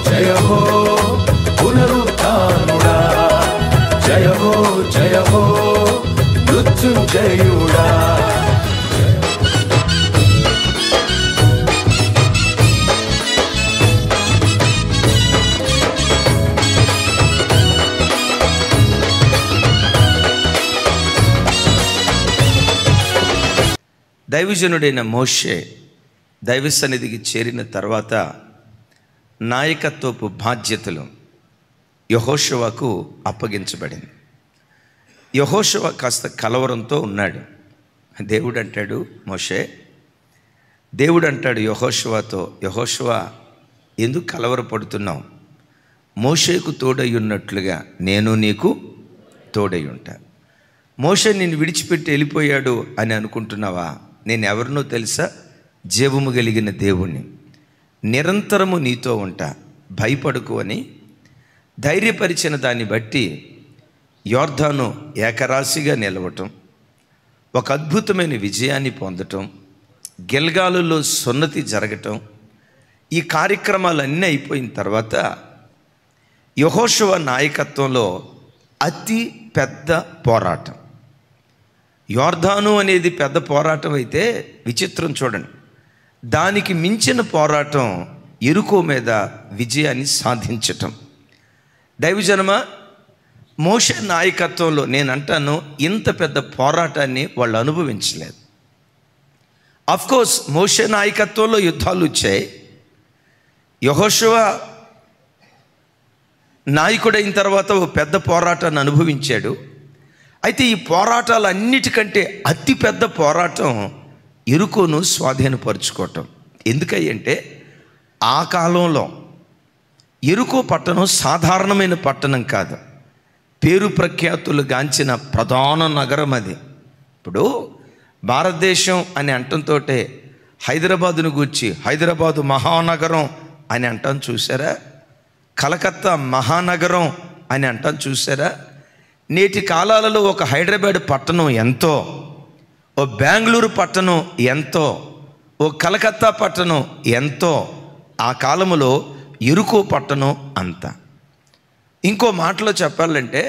జయ హో పునరుత్థానుడా, జయ హో మృత్యుంజయుడా. దైవజనుడైన మోషే దైవ సన్నిధికి చేరిన తర్వాత నాయకత్వపు బాధ్యతలు యెహోషువకు అప్పగించబడింది. యెహోషువ కాస్త కలవరంతో ఉన్నాడు. దేవుడు అంటాడు యెహోషువతో, యెహోషువ ఎందుకు కలవరపడుతున్నావు? మోషేకు తోడై ఉన్నట్లుగా నేను నీకు తోడై ఉంటా. మోషే నిన్ను విడిచిపెట్టి వెళ్ళిపోయాడు అని అనుకుంటున్నావా? నేను ఎవరినో తెలుసా? జీవము కలిగిన దేవుణ్ణి. నిరంతరము నీతో ఉంటా, భయపడకు అని ధైర్యపరిచిన దాన్ని బట్టి యోర్దాను ఏకరాశిగా నిలవటం, ఒక అద్భుతమైన విజయాన్ని పొందటం, గిల్గాలులో సున్నతి జరగటం, ఈ కార్యక్రమాలన్నీ అయిపోయిన తర్వాత యెహోషువ నాయకత్వంలో అతి పెద్ద పోరాటం. యోర్దాను అనేది పెద్ద పోరాటం అయితే విచిత్రం చూడండి, దానికి మించిన పోరాటం యెరికో మీద విజయాన్ని సాధించటం. దైవజనమ, మోషే నాయకత్వంలో నేను అంటాను ఇంత పెద్ద పోరాటాన్ని వాళ్ళు అనుభవించలేదు. అఫ్కోర్స్ మోషే నాయకత్వంలో యుద్ధాలు వచ్చాయి. యెహోషువ నాయకుడైన తర్వాత ఓ పెద్ద పోరాటాన్ని అనుభవించాడు. అయితే ఈ పోరాటాలన్నిటికంటే అతి పెద్ద పోరాటం యెరికోను స్వాధీనపరుచుకోవటం. ఎందుకంటే ఆ కాలంలో యెరికో పట్టణం సాధారణమైన పట్టణం కాదు, పేరు ప్రఖ్యాతులు గాంచిన ప్రధాన నగరం అది. ఇప్పుడు భారతదేశం అని అంటంతో హైదరాబాదును గూర్చి హైదరాబాదు మహానగరం అని అంటాను చూసారా, కలకత్తా మహానగరం అని అంటాను చూసారా. నేటి కాలాలలో ఒక హైదరాబాద్ పట్టణం ఎంతో, ఓ బెంగళూరు పట్టణం ఎంతో, ఓ కలకత్తా పట్టణం ఎంతో, ఆ కాలములో యెరికో పట్టణం అంత. ఇంకో మాటలో చెప్పాలంటే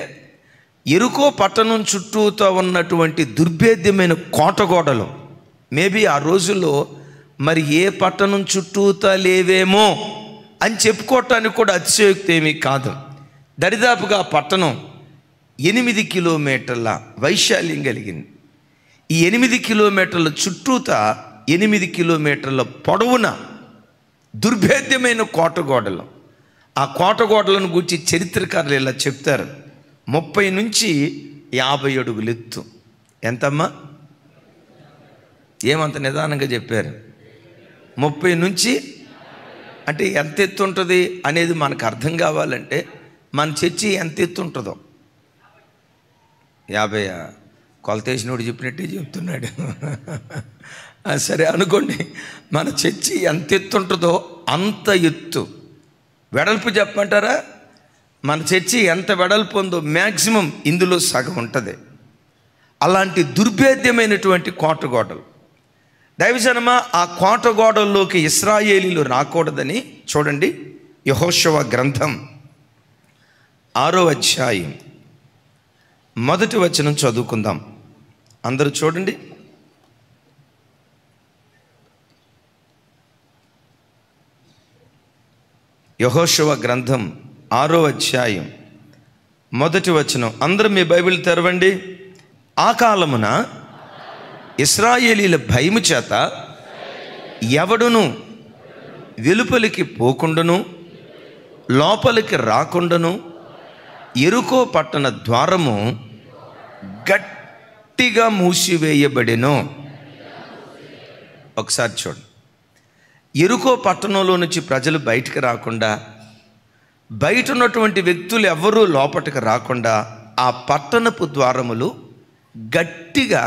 యెరికో పట్టణం చుట్టూతో ఉన్నటువంటి దుర్భేద్యమైన కోటగోడలు మేబీ ఆ రోజుల్లో మరి ఏ పట్టణం చుట్టూతా లేవేమో అని చెప్పుకోవటానికి కూడా అతిశయోక్తి ఏమీ కాదు. దరిదాపుగా ఆ పట్టణం 8 కిలోమీటర్ల వైశాల్యం కలిగింది. ఈ 8 కిలోమీటర్ల చుట్టూతా 8 కిలోమీటర్ల పొడవున దుర్భేద్యమైన కోటగోడలు. ఆ కోటగోడలను గురించి చరిత్రకారులు ఇలా చెప్తారు, 30 నుంచి 50 అడుగులు ఎత్తు. ఎంతమ్మా? ఏమంత నిదానంగా చెప్పారు? 30 నుంచి అంటే ఎంత ఎత్తు ఉంటుంది అనేది మనకు అర్థం కావాలంటే మన చర్చి ఎంత ఎత్తు ఉంటుందో. 50 కొలతేసినోడు చెప్పినట్టే చెప్తున్నాడు. సరే అనుకోండి, మన చర్చి ఎంత ఎత్తు ఉంటుందో అంత ఎత్తు. వెడల్పు చెప్పమంటారా? మన చర్చి ఎంత వెడల్పు ఉందో మ్యాక్సిమం ఇందులో సగం ఉంటుంది. అలాంటి దుర్భేద్యమైనటువంటి కోటగోడలు. దైవజనమ, ఆ కోటగోడల్లోకి ఇశ్రాయేలీలు రాకూడదని చూడండి, యెహోషువ గ్రంథం 6వ అధ్యాయం 1వ వచనం చదువుకుందాం. అందరూ చూడండి. యెహోషువ గ్రంథం 6వ అధ్యాయం 1వ వచనం. అందరూ మీ బైబిల్ తెరవండి. ఆ కాలమున ఇశ్రాయేలీల భయము చేత ఎవడును వెలుపలికి పోకుండాను లోపలికి రాకుండాను యెరికో పట్టణ ద్వారము గట్టిగా మూసివేయబడెను. ఒకసారి చూడండి. యెరికో పట్టణంలో నుంచి ప్రజలు బయటికి రాకుండా, బయట ఉన్నటువంటి వ్యక్తులు ఎవ్వరూ లోపలికి రాకుండా ఆ పట్టణపు ద్వారములు గట్టిగా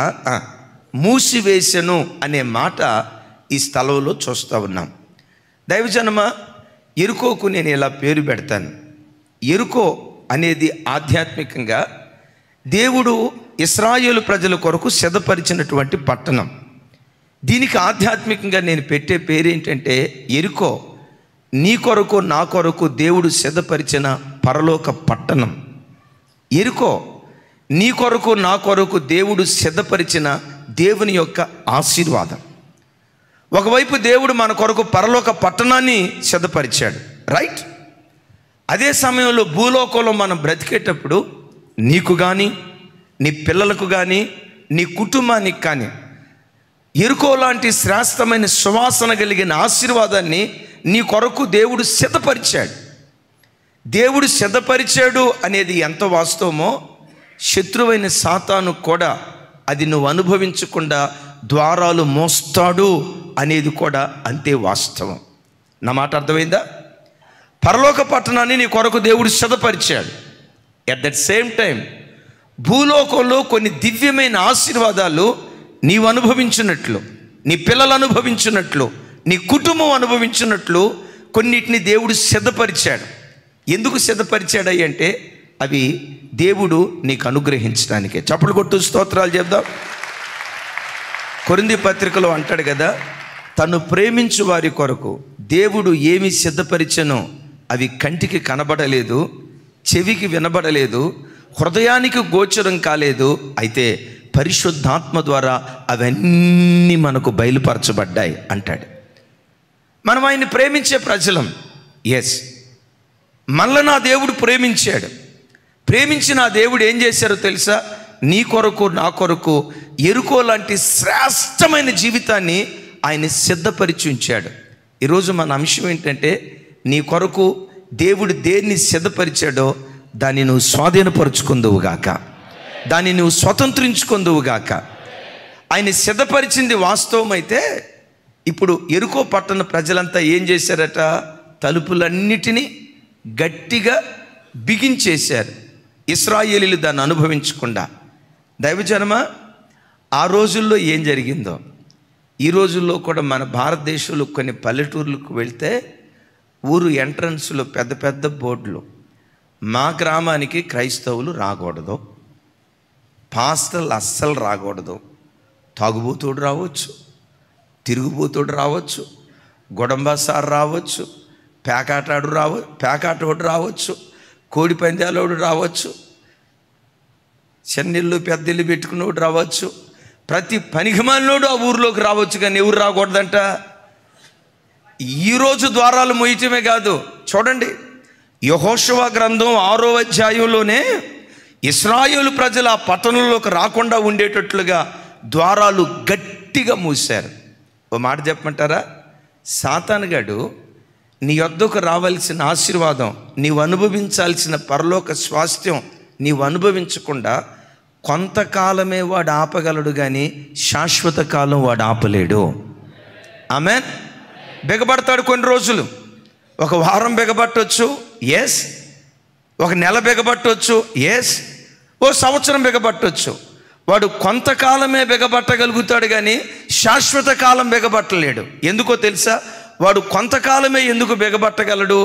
మూసివేసెను అనే మాట ఈ స్థలంలో చూస్తూ ఉన్నాం. దైవజనమ, యెరికోకు నేను ఇలా పేరు పెడతాను. యెరికో అనేది ఆధ్యాత్మికంగా దేవుడు ఇశ్రాయేలు ప్రజల కొరకు సిద్ధపరిచినటువంటి పట్టణం. దీనికి ఆధ్యాత్మికంగా నేను పెట్టే పేరు ఏంటంటే యెరికో నీ కొరకు నా కొరకు దేవుడు సిద్ధపరిచిన పరలోక పట్టణం. ఎరుకో నీ కొరకు నా కొరకు దేవుడు సిద్ధపరిచిన దేవుని యొక్క ఆశీర్వాదం. ఒకవైపు దేవుడు మన కొరకు పరలోక పట్టణాన్ని సిద్ధపరిచాడు, రైట్? అదే సమయంలో భూలోకంలో మనం బ్రతికేటప్పుడు నీకు కానీ, నీ పిల్లలకు కానీ, నీ కుటుంబానికి కానీ ఎరుకో లాంటి శ్రేష్టమైన సువాసన కలిగిన ఆశీర్వాదాన్ని నీ కొరకు దేవుడు సిద్ధపరిచాడు. దేవుడు సిద్ధపరిచాడు అనేది ఎంత వాస్తవమో, శత్రువైన సాతాను కూడా అది నువ్వు అనుభవించకుండా ద్వారాలు మోస్తాడు అనేది కూడా అంతే వాస్తవం. నా మాట అర్థమైందా? పరలోక పట్టణాన్ని నీ కొరకు దేవుడు సిద్ధపరిచాడు. ఎట్ దట్ సేమ్ టైం భూలోకంలో కొన్ని దివ్యమైన ఆశీర్వాదాలు నీవు అనుభవించినట్లు, నీ పిల్లలు అనుభవించినట్లు, నీ కుటుంబం అనుభవించినట్లు కొన్నిటిని దేవుడు సిద్ధపరిచాడు. ఎందుకు సిద్ధపరిచాడు అంటే అవి దేవుడు నీకు అనుగ్రహించడానికే. చప్పలు కొట్టు స్తోత్రాలు చెప్దాం. కొరింథీ పత్రికలో అంటాడు కదా, తను ప్రేమించు వారి కొరకు దేవుడు ఏమి సిద్ధపరిచనో అవి కంటికి కనబడలేదు, చెవికి వినబడలేదు, హృదయానికి గోచరం కాలేదు. అయితే పరిశుద్ధాత్మ ద్వారా అవన్నీ మనకు బయలుపరచబడ్డాయి అంటాడు. మనం ఆయన్ని ప్రేమించే ప్రజలం. ఎస్, మనల్ని నా దేవుడు ప్రేమించాడు. ప్రేమించిన ఆ దేవుడు ఏం చేశారో తెలుసా? నీ కొరకు నా కొరకు ఎరుకో లాంటి శ్రేష్టమైన జీవితాన్ని ఆయన సిద్ధపరిచి ఉంచాడు. ఈరోజు మన అంశం ఏంటంటే, నీ కొరకు దేవుడు దేన్ని సిద్ధపరిచాడో దాన్ని నువ్వు స్వాధీనపరుచుకుందువుగాక, దాన్ని నువ్వు స్వతంత్రించుకుందువుగాక. ఆయన సిద్ధపరిచింది వాస్తవమైతే ఇప్పుడు ఎరుకో పట్టణ ప్రజలంతా ఏం చేశారట? తలుపులన్నిటినీ గట్టిగా బిగించేశారు. ఇశ్రాయేలీలు దాన్ని అనుభవించకుండా. దైవజనమా, ఆ రోజుల్లో ఏం జరిగిందో ఈ రోజుల్లో కూడా మన భారతదేశంలో కొన్ని పల్లెటూర్లకు వెళ్తే ఊరు ఎంట్రన్స్లో పెద్ద పెద్ద బోర్డులు, మా గ్రామానికి క్రైస్తవులు రాకూడదు, పాస్టర్లు అస్సలు రాకూడదు, తాగుబోతుడు రావచ్చు, తిరుగుబోతుడు రావచ్చు, గొడంబాసారు రావచ్చు, పేకాటోడు రావచ్చు, కోడి పందాలోడు రావచ్చు, చెన్నెళ్ళు పెద్దళ్ళు పెట్టుకున్నోడు రావచ్చు, ప్రతి పనికిమాలినోడు ఆ ఊరిలోకి రావచ్చు. కానీ ఎవరు రాకూడదంట? ఈరోజు ద్వారాలు మోయటమే కాదు, చూడండి యెహోషువ గ్రంథం 6వ అధ్యాయంలోనే ఇశ్రాయేలు ప్రజలు ఆ పట్టణంలోకి రాకుండా ఉండేటట్లుగా ద్వారాలు గట్టిగా మూశారు. ఓ మాట చెప్పమంటారా? సాతానుగాడు నీ యొద్దకు రావాల్సిన ఆశీర్వాదం, నీవు అనుభవించాల్సిన పరలోక స్వాస్థ్యం నీవు అనుభవించకుండా కొంతకాలమే వాడు ఆపగలడు, కానీ శాశ్వత కాలం వాడు ఆపలేడు. ఆమేన్. బెగబడతాడు కొన్ని రోజులు, ఒక వారం బెగబట్టవచ్చు, ఎస్. ఒక నెల బెగబట్టవచ్చు, ఎస్. ఓ సంవత్సరం బెగబట్టవచ్చు. వాడు కొంతకాలమే బెగబట్టగలుగుతాడు, కానీ శాశ్వత కాలం బెగబట్టలేడు. ఎందుకో తెలుసా? వాడు కొంతకాలమే ఎందుకు బెగబట్టగలడు,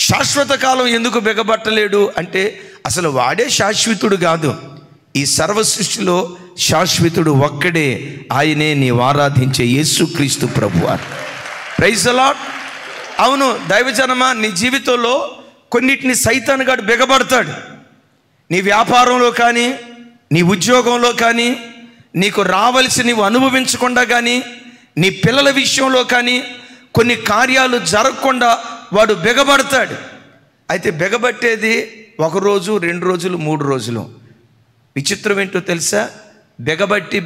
శాశ్వత కాలం ఎందుకు బెగబట్టలేడు అంటే అసలు వాడే శాశ్వతుడు కాదు. ఈ సర్వ సృష్టిలో శాశ్వతుడు ఒక్కడే, ఆయనే నీవు ఆరాధించే యేసుక్రీస్తు ప్రభువారు. Praise the Lord. అవును దైవజనమా, నీ జీవితంలో కొన్నిటిని సైతానుగాడు బెగబడతాడు. నీ వ్యాపారంలో కానీ, నీ ఉద్యోగంలో కానీ, నీకు రావలసి నీవు అనుభవించకుండా కానీ, నీ పిల్లల విషయంలో కానీ కొన్ని కార్యాలు జరగకుండా వాడు బెగబడతాడు. అయితే బెగబట్టేది 1 రోజు, 2 రోజులు, 3 రోజులు. విచిత్రం ఏంటో తెలుసా? బెగబట్టి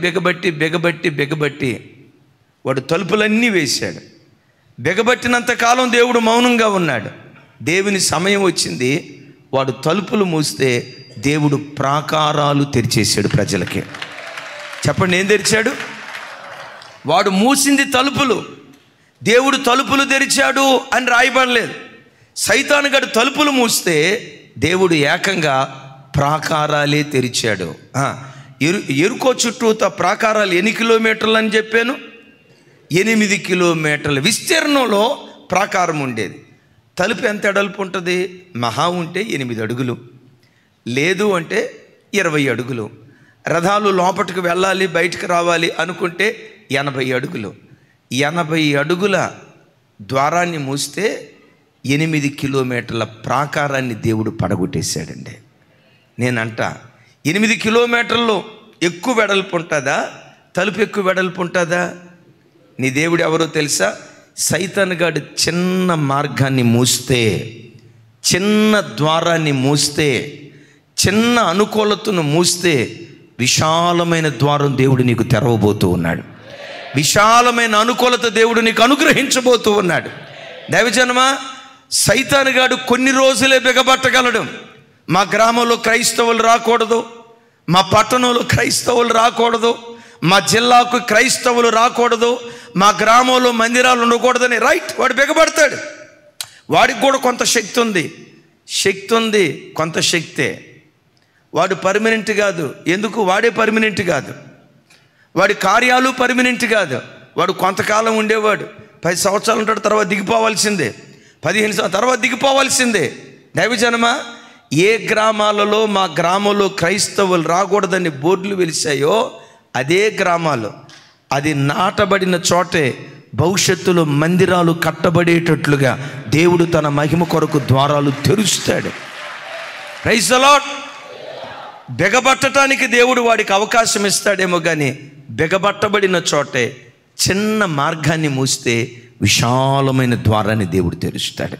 వాడు తలుపులన్నీ వేశాడు. బెగబట్టినంత కాలం దేవుడు మౌనంగా ఉన్నాడు. దేవుని సమయం వచ్చింది, వాడు తలుపులు మూస్తే దేవుడు ప్రాకారాలు తెరిచేశాడు ప్రజలకి. చెప్పండి, ఏం తెరిచాడు? వాడు మూసింది తలుపులు, దేవుడు తలుపులు తెరిచాడు అని రాయబడలేదు. సైతానుగాడు తలుపులు మూస్తే దేవుడు ఏకంగా ప్రాకారాలే తెరిచాడు. ఎరుకో చుట్టూత ప్రాకారాలు ఎన్ని కిలోమీటర్లు అని చెప్పాను? 8 కిలోమీటర్ల విస్తీర్ణంలో ప్రాకారం ఉండేది. తలుపు ఎంత ఎడల్పు ఉంటుంది? మహా ఉంటే 8 అడుగులు, లేదు అంటే 20 అడుగులు. రథాలు లోపలికి వెళ్ళాలి, బయటకు రావాలి అనుకుంటే 80 అడుగులు. 80 అడుగుల ద్వారాన్ని మూస్తే 8 కిలోమీటర్ల ప్రాకారాన్ని దేవుడు పడగొట్టేశాడండి. నేనంట 8 కిలోమీటర్లు ఎక్కువ వెడల్పు ఉంటుందా, తలుపు ఎక్కువ వెడల్పు ఉంటుందా? నీ దేవుడు ఎవరో తెలుసా? సైతాన్ గాడు చిన్న మార్గాన్ని మూస్తే, చిన్న ద్వారాన్ని మూస్తే, చిన్న అనుకూలతను మూస్తే విశాలమైన ద్వారం దేవుడు నీకు తెరవబోతూ ఉన్నాడు. విశాలమైన అనుకూలత దేవుడు నీకు అనుగ్రహించబోతూ ఉన్నాడు. దైవజనమా, సైతాను గాడు కొన్ని రోజులే బిగబట్టగలడు. మా గ్రామంలో క్రైస్తవులు రాకూడదు, మా పట్టణంలో క్రైస్తవులు రాకూడదు, మా జిల్లాకు క్రైస్తవులు రాకూడదు, మా గ్రామంలో మందిరాలు ఉండకూడదని రైట్, వాడు బిగబడతాడు. వాడికి కూడా కొంత శక్తి ఉంది, కొంత శక్తే. వాడు పర్మనెంట్ కాదు. ఎందుకు? వాడే పర్మనెంట్ కాదు. వాడి కార్యాలు పర్మనెంట్ కాదు. వాడు కొంతకాలం ఉండేవాడు, 10 సంవత్సరాలు ఉంటాడు, తర్వాత దిగిపోవాల్సిందే, 15 సంవత్సరాల తర్వాత దిగిపోవాల్సిందే. దైవజనమా, ఏ గ్రామాలలో మా గ్రామంలో క్రైస్తవులు రాకూడదని బోర్డులు వెలిసాయో అదే గ్రామాలు, అది నాటబడిన చోటే భవిష్యత్తులో మందిరాలు కట్టబడేటట్లుగా దేవుడు తన మహిమ కొరకు ద్వారాలు తెరుస్తాడు. Praise the Lord. బిగబట్టడానికి దేవుడు వాడికి అవకాశం ఇస్తాడేమో కానీ బిగబట్టబడిన చోటే చిన్న మార్గాన్ని మూస్తే విశాలమైన ద్వారాన్ని దేవుడు తెరుస్తాడు.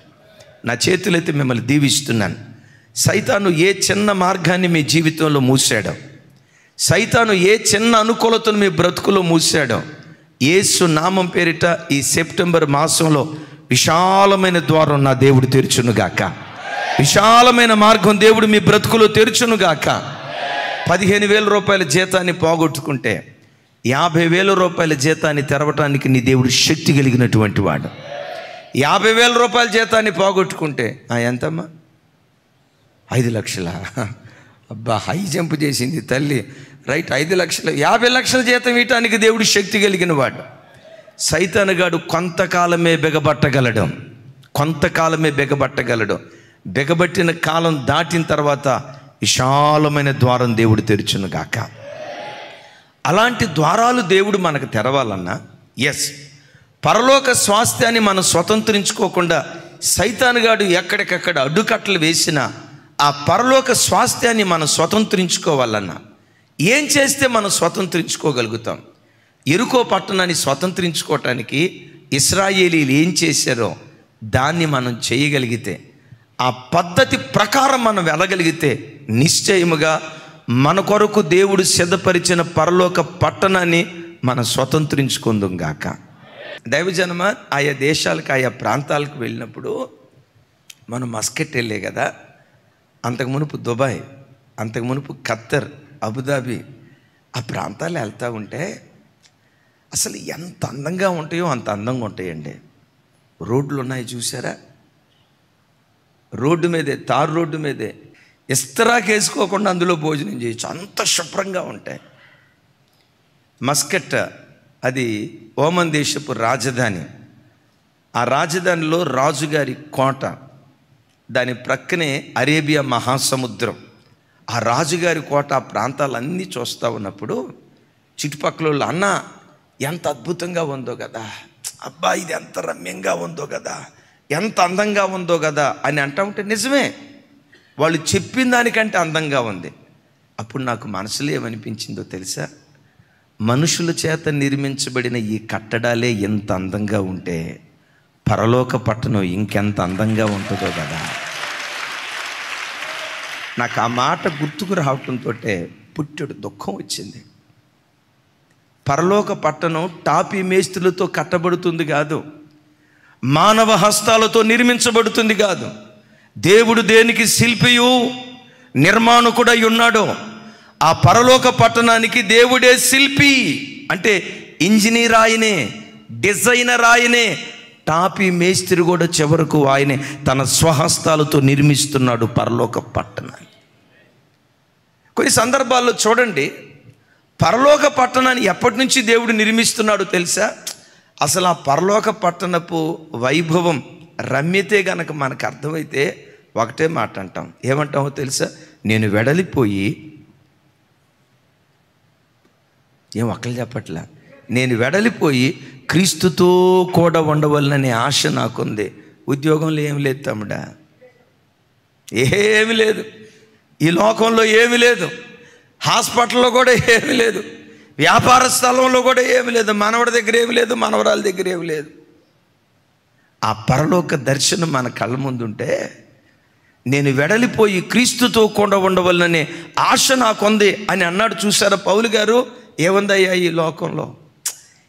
నా చేతులైతే మిమ్మల్ని దీవిస్తున్నాను. సైతాను ఏ చిన్న మార్గాన్ని మీ జీవితంలో మూసాడో, సైతాను ఏ చిన్న అనుకూలతను మీ బ్రతుకులో మూసాడో, యేసు నామం పేరిట ఈ సెప్టెంబర్ మాసంలో విశాలమైన ద్వారం నా దేవుడు తెరుచునుగాక. విశాలమైన మార్గం దేవుడు మీ బ్రతుకులో తెరుచునుగాక. 15,000 రూపాయల జీతాన్ని పోగొట్టుకుంటే 50,000 రూపాయల జీతాన్ని తెరవటానికి నీ దేవుడు శక్తి కలిగినటువంటి వాడు. 50,000 రూపాయల జీతాన్ని పోగొట్టుకుంటే ఎంతమ్మా? 5 లక్షల. అబ్బా, హై జంప్ చేసింది తల్లి. రైట్, 5 లక్షలు, 50 లక్షల జీతం ఇవ్వటానికి దేవుడు శక్తి కలిగిన వాడు. సైతానుగాడు కొంతకాలమే బిగబట్టగలడు. బిగబట్టిన కాలం దాటిన తర్వాత విశాలమైన ద్వారం దేవుడు తెరుచునుగాక. అలాంటి ద్వారాలు దేవుడు మనకు తెరవాలన్నా, పరలోక స్వాస్థ్యాన్ని మనం స్వతంత్రించుకోకుండా సైతానుగాడు ఎక్కడికక్కడ అడ్డుకట్టలు వేసిన ఆ పరలోక స్వాస్థ్యాన్ని మనం స్వతంత్రించుకోవాలన్నా ఏం చేస్తే మనం స్వతంత్రించుకోగలుగుతాం? యెరికో పట్టణాన్ని స్వతంత్రించుకోవటానికి ఇశ్రాయేలీలు ఏం చేశారో దాన్ని మనం చేయగలిగితే, ఆ పద్ధతి ప్రకారం మనం వెళ్ళగలిగితే నిశ్చయముగా మన కొరకు దేవుడు సిద్ధపరిచిన పరలోక పట్టణాన్ని మనం స్వతంత్రించుకుందాం గాక. దైవజనమ, ఆయా దేశాలకు ఆయా ప్రాంతాలకు వెళ్ళినప్పుడు మనం మస్కట్ వెళ్ళే కదా, అంతకు మునుపు దుబాయ్, అంతకు మునుపు ఖత్తర్, అబుదాబి, ఆ ప్రాంతాలు వెళ్తూ ఉంటే అసలు ఎంత అందంగా ఉంటాయో అంత అందంగా ఉంటాయండి. రోడ్లు ఉన్నాయి చూసారా? రోడ్డు మీదే, తారు రోడ్డు మీదే ఇస్తరాకు వేసుకోకుండా అందులో భోజనం చేయొచ్చు, అంత శుభ్రంగా ఉంటాయి. మస్కట్ అది ఓమన్ దేశపు రాజధాని. ఆ రాజధానిలో రాజుగారి కోట, దాని ప్రక్కనే అరేబియా మహాసముద్రం. ఆ రాజుగారి కోట, ఆ ప్రాంతాలన్నీ చూస్తూ ఉన్నప్పుడు చుట్టుపక్కల వాళ్ళు, అన్న ఎంత అద్భుతంగా ఉందో కదా, అబ్బా ఇది ఎంత రమ్యంగా ఉందో కదా, ఎంత అందంగా ఉందో కదా అని అంటూ ఉంటే నిజమే, వాళ్ళు చెప్పిన దానికంటే అందంగా ఉంది. అప్పుడు నాకు మనసులో ఏమనిపించిందో తెలుసా? మనుషుల చేత నిర్మించబడిన ఈ కట్టడాలే ఎంత అందంగా ఉంటే పరలోక పట్టణం ఇంకెంత అందంగా ఉంటుందో కదా. నాకు ఆ మాట గుర్తుకు రావటంతో పుట్టెడు దుఃఖం వచ్చింది. పరలోక పట్టణం టాపీ మేస్త్రులతో కట్టబడుతుంది కాదు, మానవ హస్తాలతో నిర్మించబడుతుంది కాదు. దేవుడు దేనికి శిల్పియు నిర్మాణకుడై ఉన్నాడో ఆ పరలోక పట్టణానికి దేవుడే శిల్పి. అంటే ఇంజనీర్ ఆయనే, డిజైనర్ ఆయనే, టాపీ మేస్త్రి కూడా చివరకు ఆయనే తన స్వహస్తాలతో నిర్మిస్తున్నాడు పరలోక పట్టణాన్ని. కొన్ని సందర్భాల్లో చూడండి, పరలోక పట్టణాన్ని ఎప్పటి నుంచి దేవుడు నిర్మిస్తున్నాడో తెలుసా? అసలు ఆ పరలోక పట్టణపు వైభవం, రమ్యతే గనక మనకు అర్థమైతే ఒకటే మాట అంటాం. ఏమంటామో తెలుసా? నేను వెడలిపోయి, ఏం ఒక్కలు చెప్పట్లా, నేను వెడలిపోయి క్రీస్తుతో కూడా ఉండవలననే ఆశ నాకుంది. ఉద్యోగంలో ఏమి లేదు తమ్ముడా, ఏమి లేదు. ఈ లోకంలో ఏమి లేదు. హాస్పిటల్లో కూడా ఏమి లేదు. వ్యాపార స్థలంలో కూడా ఏమి లేదు. మనవడి దగ్గర ఏమి లేదు, మనవరాల దగ్గర ఏమి లేదు. ఆ పరలోక దర్శనం మన కళ్ళ ముందుంటే నేను వెడలిపోయి క్రీస్తుతో కూడా ఉండవలననే ఆశ నాకుంది అని అన్నాడు. చూసారా పౌలు గారు? ఏముందయ్యా ఈ లోకంలో,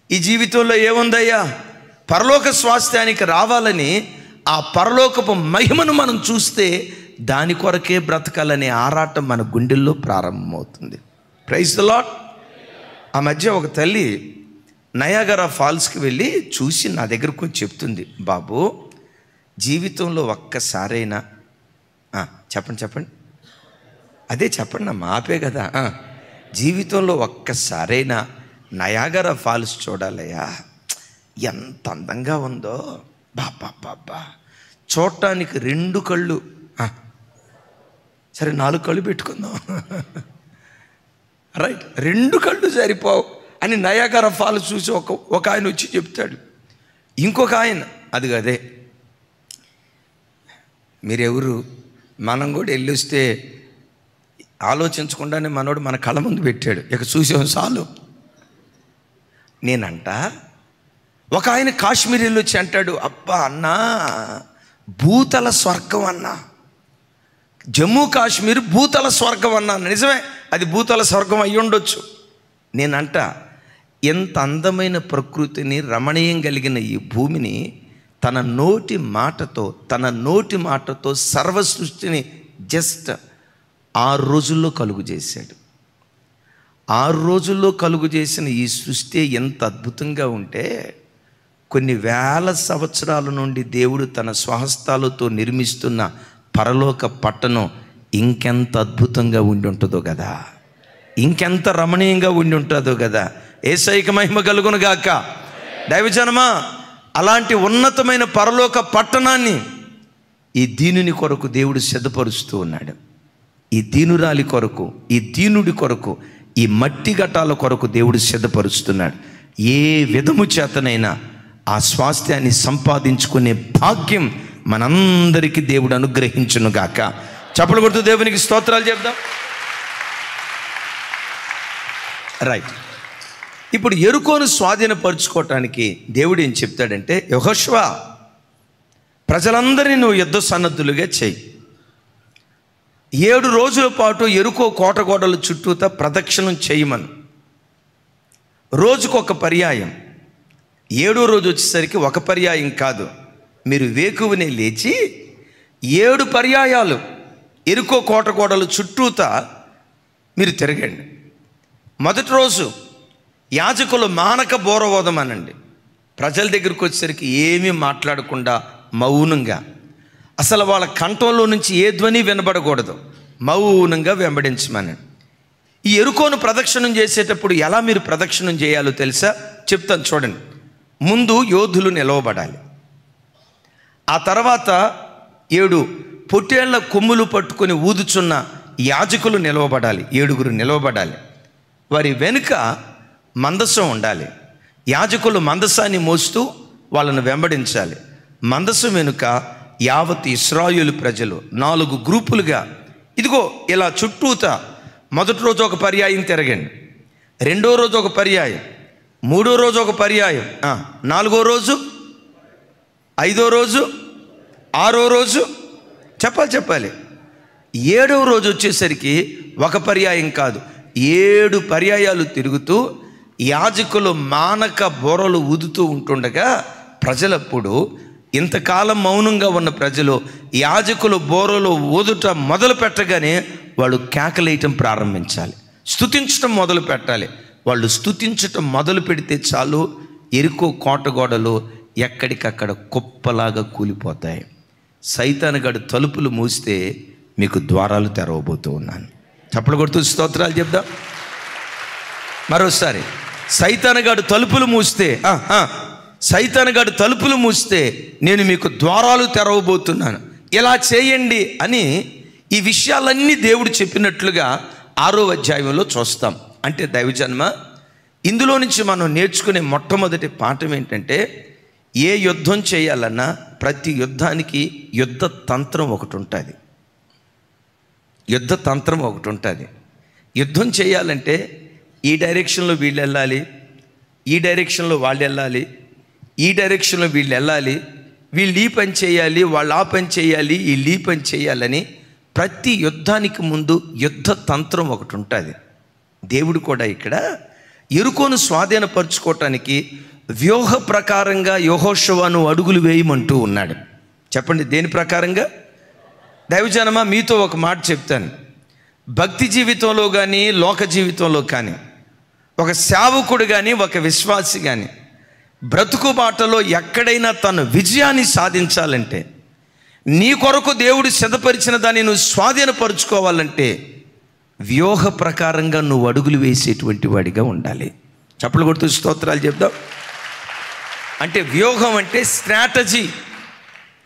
ఈ జీవితంలో ఏముందయ్యా? పరలోక స్వాస్థ్యానికి రావాలని ఆ పరలోకపు మహిమను మనం చూస్తే దాని కొరకే బ్రతకాలనే ఆరాటం మన గుండెల్లో ప్రారంభమవుతుంది. Praise the Lord. ఆ మధ్య ఒక తల్లి నయాగరా ఫాల్స్కి వెళ్ళి చూసి నా దగ్గరకు వచ్చి చెప్తుంది, బాబు జీవితంలో ఒక్కసారైనా చెప్పండి అదే చెప్పండి అమ్మా, ఆపే కదా. జీవితంలో ఒక్కసారైనా నయాగరా ఫాల్స్ చూడాలయ్యా, ఎంత అందంగా ఉందో. బాబా చూడటానికి 2 కళ్ళు, సరే 4 కళ్ళు పెట్టుకుందాం, రైట్, 2 కళ్ళు సరిపోవు అని నయాగరా ఫాల్స్ చూసి ఒక ఆయన వచ్చి చెప్తాడు. ఇంకొక ఆయన అదే మీరెవరు, మనం కూడా వెళ్ళొస్తే ఆలోచించకుండానే మనోడు మన కళ్ళ ముందు పెట్టాడు, ఇక చూసాం చాలు. నేనంట ఒక ఆయన కాశ్మీర్ వెళ్ళి వచ్చి అంటాడు, అబ్బా అన్నా భూతల స్వర్గం అన్నా, జమ్మూ కాశ్మీర్ భూతల స్వర్గం అన్నా. నిజమే, అది భూతల స్వర్గం అయి ఉండొచ్చు. నేనంట ఎంత అందమైన ప్రకృతిని, రమణీయం కలిగిన ఈ భూమిని తన నోటి మాటతో సర్వ సృష్టిని జస్ట్ 6 రోజుల్లో కలుగు చేశాడు. 6 రోజుల్లో కలుగు చేసిన ఈ సృష్టి ఎంత అద్భుతంగా ఉంటే, కొన్ని వేల సంవత్సరాల నుండి దేవుడు తన స్వహస్తాలతో నిర్మిస్తున్న పరలోక పట్టణం ఇంకెంత అద్భుతంగా ఉండి ఉంటుందో కదా, ఇంకెంత రమణీయంగా ఉండి ఉంటుందో కదా. యేసయ్యకి మహిమ కలుగును గాక. దైవజనమా, అలాంటి ఉన్నతమైన పరలోక పట్టణాన్ని ఈ దీనుని కొరకు దేవుడు సిద్ధపరుస్తూ ఉన్నాడు. ఈ దీనురాలి కొరకు, ఈ దీనుడి కొరకు, ఈ మట్టి ఘటాల కొరకు దేవుడు సిద్ధపరుస్తున్నాడు. ఏ విధము చేతనైనా ఆ స్వాస్థ్యాన్ని సంపాదించుకునే భాగ్యం మనందరికీ దేవుడు అనుగ్రహించును గాక. చప్పలు కొడుతూ దేవునికి స్తోత్రాలు చెప్దాం. రైట్, ఇప్పుడు యెరికోను స్వాధీనపరుచుకోవటానికి దేవుడు ఏం చెప్తాడంటే, యెహోషువ ప్రజలందరినీ నువ్వు యుద్ధ సన్నద్ధులుగా చెయ్యి. 7 రోజుల పాటు యెరికో కోటగోడల చుట్టూతా ప్రదక్షిణం చేయమను. రోజుకొక పర్యాయం. 7వ రోజు వచ్చేసరికి ఒక పర్యాయం కాదు, మీరు వేకువనే లేచి 7 పర్యాయాలు యెరికో కోటగోడల చుట్టూతా మీరు తిరగండి. మొదటి రోజు యాజకులు మానక బోరవోదమనండి. ప్రజల దగ్గరికి వచ్చేసరికి ఏమీ మాట్లాడకుండా మౌనంగా, అసలు వాళ్ళ కంఠంలో నుంచి ఏ ధ్వని వినబడకూడదు, మౌనంగా వెంబడించమనండి. ఈ యెరికోను ప్రదక్షిణం చేసేటప్పుడు ఎలా మీరు ప్రదక్షిణం చేయాలో తెలుసా? చెప్తాను చూడండి. ముందు యోధులు నిలవబడాలి. ఆ తర్వాత 7 పొట్టేళ్ల కొమ్ములు పట్టుకొని ఊదుచున్న యాజకులు నిలవబడాలి. 7 నిలవబడాలి. వారి వెనుక మందసం ఉండాలి. యాజకులు మందసాన్ని మోస్తూ వాళ్ళను వెంబడించాలి. మందసం వెనుక యావత్ ఇశ్రాయేలు ప్రజలు 4 గ్రూపులుగా ఇదిగో ఇలా చుట్టూతా. మొదటి రోజు ఒక పర్యాయం తిరగండి, 2వ రోజు ఒక పర్యాయం, 3వ రోజు ఒక పర్యాయం, 4వ రోజు, 5వ రోజు, 6వ రోజు, చెప్పాలి. 7వ రోజు వచ్చేసరికి ఒక పర్యాయం కాదు, 7 పర్యాయాలు తిరుగుతూ యాజకులు మానక బోరలు ఊదుతూ ఉంటుండగా ప్రజలప్పుడు, ఇంతకాలం మౌనంగా ఉన్న ప్రజలు యాజకులు బోరలు ఊదుట మొదలు పెట్టగానే వాళ్ళు కేకలేయటం ప్రారంభించాలి, స్తుతించటం మొదలు పెట్టాలి. వాళ్ళు స్తుతించటం మొదలు పెడితే చాలు, యెరికో కోటగోడలు ఎక్కడికక్కడ కుప్పలాగా కూలిపోతాయి. సైతానుగాడు తలుపులు మూస్తే మీకు ద్వారాలు తెరవబోతూ ఉన్నాను. చప్పలు కొడుతూ స్తోత్రాలు చెప్దాం. మరోసారి, సైతానుగాడు తలుపులు మూస్తే నేను మీకు ద్వారాలు తెరవబోతున్నాను, ఇలా చేయండి అని ఈ విషయాలన్నీ దేవుడు చెప్పినట్లుగా 6వ అధ్యాయంలో చూస్తాం. అంటే దైవజన్మ, ఇందులో నుంచి మనం నేర్చుకునే మొట్టమొదటి పాఠం ఏంటంటే, ఏ యుద్ధం చేయాలన్నా ప్రతి యుద్ధానికి యుద్ధ తంత్రం ఒకటి ఉంటుంది. యుద్ధ తంత్రం ఒకటి ఉంటుంది. యుద్ధం చేయాలంటే ఈ డైరెక్షన్లో వీళ్ళు వెళ్ళాలి, ఈ డైరెక్షన్లో వాళ్ళు వెళ్ళాలి, ఈ డైరెక్షన్లో వీళ్ళు వెళ్ళాలి, వీళ్ళు ఈ పని చేయాలి, వాళ్ళు ఆ పని చేయాలి, వీళ్ళు ఈ పని చేయాలని ప్రతి యుద్ధానికి ముందు యుద్ధ తంత్రం ఒకటి ఉంటుంది. దేవుడు కూడా ఇక్కడ యెరికోను స్వాధీనపరుచుకోవటానికి వ్యూహ ప్రకారంగా యెహోషువను అడుగులు వేయమంటూ ఉన్నాడు. చెప్పండి, దేని ప్రకారంగా? దైవజనమా, మీతో ఒక మాట చెప్తాను. భక్తి జీవితంలో కానీ లోక జీవితంలో కానీ ఒక సేవకుడు కానీ ఒక విశ్వాసి కానీ బ్రతుకు బాటలో ఎక్కడైనా తను విజయాన్ని సాధించాలంటే, నీ కొరకు దేవుడు సిద్ధపరిచిన దాన్ని నువ్వు స్వాధీనపరుచుకోవాలంటే వ్యూహ ప్రకారంగా నువ్వు అడుగులు వేసేటువంటి వాడిగా ఉండాలి. చప్పలు కొడుతూ స్తోత్రాలు చెప్దాం. అంటే వ్యూహం అంటే స్ట్రాటజీ.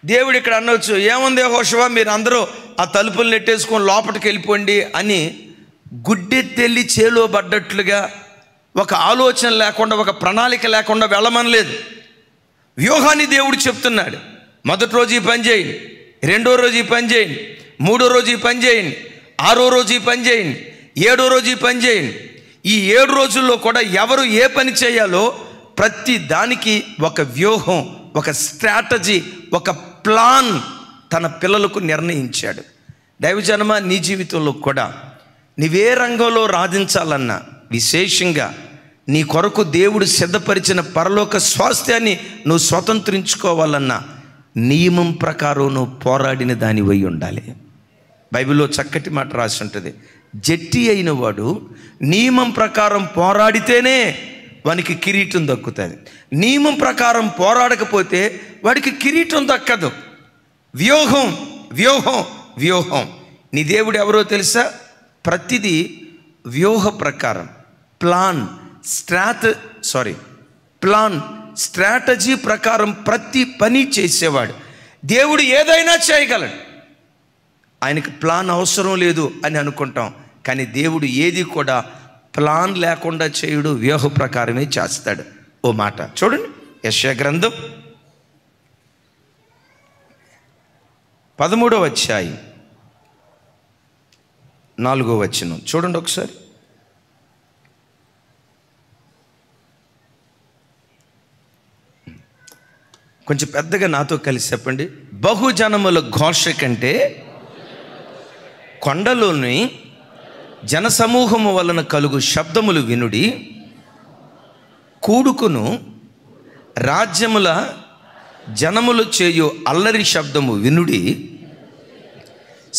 దేవుడు ఇక్కడ అనవచ్చు, ఏముంది యెహోషువ, మీరు అందరూ ఆ తలుపులు నెట్టేసుకొని లోపలికి వెళ్ళిపోండి అని గుడ్డెత్తెళ్ళి చేలో పడ్డట్లుగా ఒక ఆలోచన లేకుండా, ఒక ప్రణాళిక లేకుండా వెళ్ళమనలేదు. వ్యూహాన్ని దేవుడు చెప్తున్నాడు. మొదటి రోజు ఈ పని చేయండి, రెండో రోజు ఈ పని చేయండి, మూడో రోజు ఈ పని చేయండి, ఆరో రోజు ఈ పని చేయండి, ఏడో రోజు ఈ పని చేయండి. ఈ 7 రోజుల్లో కూడా ఎవరు ఏ పని చేయాలో ప్రతి దానికి ఒక వ్యూహం, ఒక స్ట్రాటజీ, ఒక ప్లాన్ తన పిల్లలకు నిర్ణయించాడు. దైవజనమా, నీ జీవితంలో కూడా నీవే రంగంలో రాధించాలన్నా, విశేషంగా నీ కొరకు దేవుడు సిద్ధపరిచిన పరలోక స్వాస్థ్యాన్ని నువ్వు స్వతంత్రించుకోవాలన్నా నియమం ప్రకారం నువ్వు పోరాడిన దానివై ఉండాలి. బైబిల్లో చక్కటి మాట రాసి ఉంటుంది, జట్టి అయిన వాడు నియమం ప్రకారం పోరాడితేనే వానికి కిరీటం దక్కుతుంది. నియమం ప్రకారం పోరాడకపోతే వాడికి కిరీటం దక్కదు. వ్యూహం వ్యూహం వ్యూహం. నీ దేవుడు ఎవరో తెలుసా? ప్రతిదీ వ్యూహ ప్రకారం, ప్లాన్ స్ట్రాటజీ ప్రకారం ప్రతి పని చేసేవాడు. దేవుడు ఏదైనా చేయగలడు. ఆయనకి ప్లాన్ అవసరం లేదు అని అనుకుంటాం, కానీ దేవుడు ఏది కూడా ప్లాన్ లేకుండా చేయుడు, వ్యూహ ప్రకారమే చేస్తాడు. ఓ మాట చూడండి, యెషయా గ్రంథం 13వ అధ్యాయం 4వ వచనం చూడండి ఒకసారి. కొంచెం పెద్దగా నాతో కలిసి చెప్పండి. బహుజనముల ఘోష కంటే కొండలోని జనసమూహము వలన కలుగు శబ్దములు వినుడి, కూడుకును రాజ్యముల జనములు చేయు అల్లరి శబ్దము వినుడి.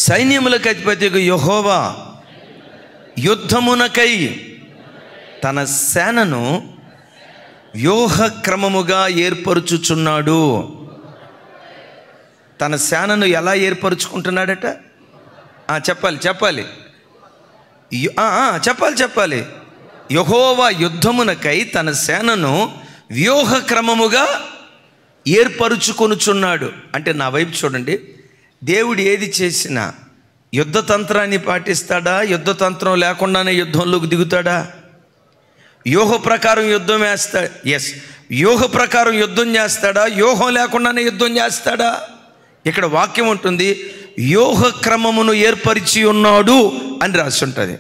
సైన్యములకు అధిపతిగా యెహోవా యుద్ధమునకై తన సేనను వ్యూహక్రమముగా ఏర్పరుచుచున్నాడు. తన సేనను ఎలా ఏర్పరుచుకుంటున్నాడట? చెప్పాలి. యెహోవా యుద్ధమునకై తన సేనను వ్యూహక్రమముగా ఏర్పరుచుకొనుచున్నాడు. అంటే నా వైపు చూడండి, దేవుడు ఏది చేసినా యుద్ధతంత్రాన్ని పాటిస్తాడా? యుద్ధతంత్రం లేకుండానే యుద్ధంలోకి దిగుతాడా? వ్యూహ ప్రకారం యుద్ధం వేస్తాడు. వ్యూహ ప్రకారం యుద్ధం చేస్తాడా? వ్యూహం లేకుండానే యుద్ధం చేస్తాడా? ఇక్కడ వాక్యం ఉంటుంది, వ్యూహ క్రమమును ఏర్పరిచి ఉన్నాడు అని రాసి ఉంటుంది.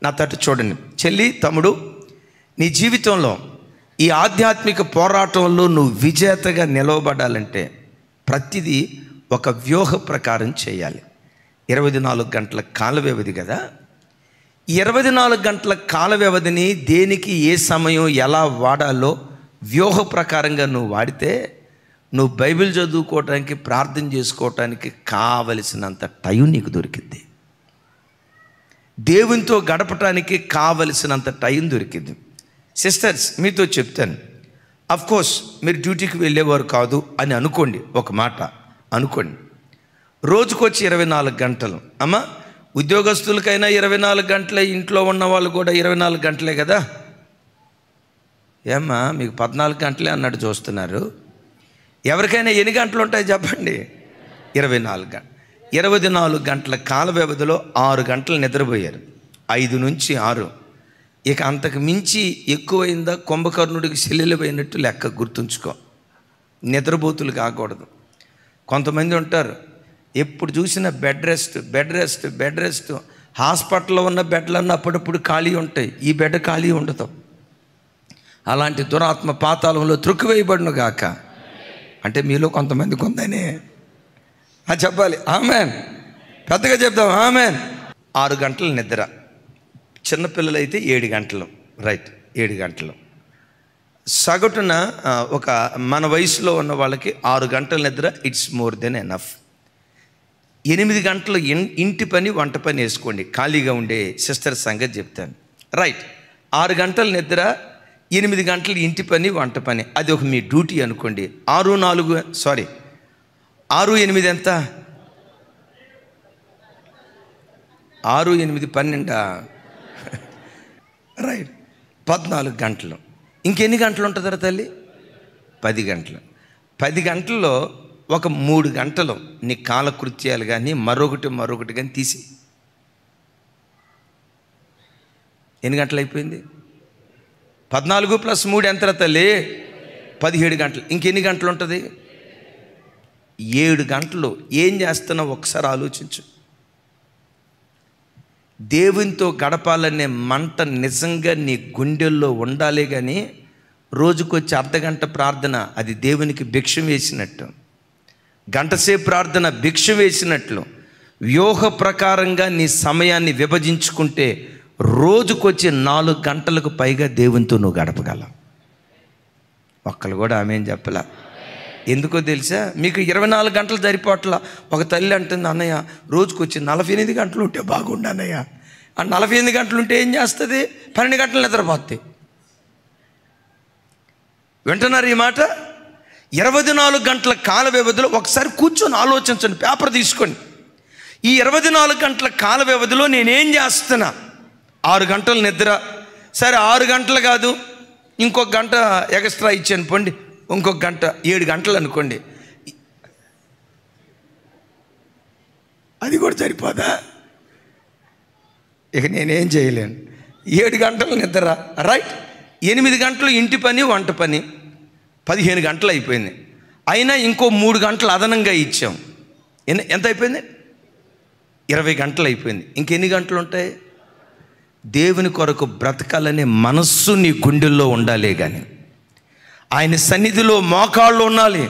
నా తట్టు చూడండి. చెల్లి, తమ్ముడు, నీ జీవితంలో ఈ ఆధ్యాత్మిక పోరాటంలో నువ్వు విజేతగా నిలవబడాలంటే ప్రతిదీ ఒక వ్యూహ ప్రకారం చేయాలి. 24 గంటల కాల వ్యవధి కదా. 24 గంటల కాల వ్యవధిని దేనికి, ఏ సమయం ఎలా వాడాలో వ్యూహ ప్రకారంగా నువ్వు వాడితే నువ్వు బైబిల్ చదువుకోవటానికి, ప్రార్థన చేసుకోవటానికి కావలసినంత టైం నీకు దొరికింది. దేవునితో గడపటానికి కావలసినంత టైం దొరికింది. సిస్టర్స్, మీతో చెప్తాను, అఫ్కోర్స్ మీరు డ్యూటీకి వెళ్ళేవారు కాదు అని అనుకోండి. ఒక మాట అనుకోండి, రోజుకొచ్చి 24 గంటలు. అమ్మ, ఉద్యోగస్తులకైనా 24 గంటలే, ఇంట్లో ఉన్న వాళ్ళు కూడా 24 గంటలే కదా. ఏమ్మా, మీకు 14 గంటలే అన్నట్టు చూస్తున్నారు. ఎవరికైనా ఎన్ని గంటలు ఉంటాయి చెప్పండి? 24 గంటలు. 24 గంటల కాల వ్యవధిలో 6 గంటలు నిద్రపోయారు. 5 నుంచి 6. ఇక అంతకు మించి ఎక్కువైందా కుంభకర్ణుడికి సెల్లెలు పోయినట్టు లెక్క. గుర్తుంచుకో. నిద్రపోతులు కాకూడదు. కొంతమంది ఉంటారు ఎప్పుడు చూసినా బెడ్ రెస్ట్. హాస్పిటల్లో ఉన్న బెడ్లన్నీ అప్పుడప్పుడు ఖాళీ ఉంటాయి, ఈ బెడ్ ఖాళీ ఉండదు. అలాంటి దురాత్మ పాతాళంలో త్రొక్కివేయబడును గాక. అంటే మీలో కొంతమందికి ఉందని చెప్పాలి. ఆమెన్. పెద్దగా చెప్దాం ఆమెన్. 6 గంటల నిద్ర, చిన్నపిల్లలైతే 7 గంటలు. రైట్, 7 గంటలు. సగటున ఒక మన వయసులో ఉన్న వాళ్ళకి 6 గంటల నిద్ర ఇట్స్ మోర్ దెన్ ఎనఫ్. 8 గంటలు ఇంటి పని వంట పని వేసుకోండి. ఖాళీగా ఉండే సిస్టర్ సంగతి చెప్తాను. రైట్, 6 గంటల నిద్ర, 8 గంటలు ఇంటి పని వంట పని, అది ఒక మీ డ్యూటీ అనుకోండి. 6, 8 ఎంత? 6, 8, 12. రైట్, 14 గంటలు. ఇంకెన్ని గంటలు ఉంటుందా తల్లి? 10 గంటలు. 10 గంటల్లో ఒక 3 గంటలు నీ కాలకృత్యాలు కానీ మరొకటి కానీ తీసి ఎన్ని గంటలు అయిపోయింది? 14 + 3 ఎంత తల్లి? 17 గంటలు. ఇంకెన్ని గంటలు ఉంటుంది? 7 గంటలు ఏం చేస్తున్నావు ఒకసారి ఆలోచించు. దేవునితో గడపాలనే మంట నిజంగా నీ గుండెల్లో ఉండాలి. కానీ రోజుకొచ్చి అర్ధగంట ప్రార్థన అది దేవునికి భిక్ష వేసినట్టు, గంటసేపు ప్రార్థన భిక్ష వేసినట్లు. వ్యూహ ప్రకారంగా నీ సమయాన్ని విభజించుకుంటే రోజుకొచ్చి 4 గంటలకు పైగా దేవునితో నువ్వు గడపగలవు. ఒక్కళ్ళు కూడా ఆమె చెప్పలా. ఎందుకో తెలుసా? మీకు 24 గంటలు సరిపోట్లా. ఒక తల్లి అంటుంది, అన్నయ్య రోజుకొచ్చి 48 గంటలు ఉంటే బాగుండు అన్నయ్య. ఆ 48 గంటలు ఉంటే ఏం చేస్తుంది? 12 గంటలు నిద్రపోద్ది. వింటున్నారు ఈ మాట? 24 గంటల కాల వ్యవధిలో ఒకసారి కూర్చొని ఆలోచించండి, పేపర్ తీసుకోండి. ఈ 24 గంటల కాల వ్యవధిలో నేనేం చేస్తున్నా? 6 గంటలు నిద్ర, సరే 6 గంటలు కాదు, ఇంకొక గంట ఎక్స్ట్రా ఇచ్చాను పోండి, ఇంకొక గంట 7 గంటలు అనుకోండి. అది కూడా సరిపోదా? ఇక నేనేం చేయలేను. 7 గంటలు నిద్ర, రైట్. 8 గంటలు ఇంటి పని వంట పని, 15 గంటలు అయిపోయింది. అయినా ఇంకో 3 గంటలు అదనంగా ఇచ్చాం. ఎంత అయిపోయింది? 20 గంటలు అయిపోయింది. ఇంకెన్ని గంటలు ఉంటాయి? దేవుని కొరకు బ్రతకాలనే మనస్సు నీ గుండెల్లో ఉండాలి. కానీ ఆయన సన్నిధిలో మోకాళ్ళు ఉండాలి.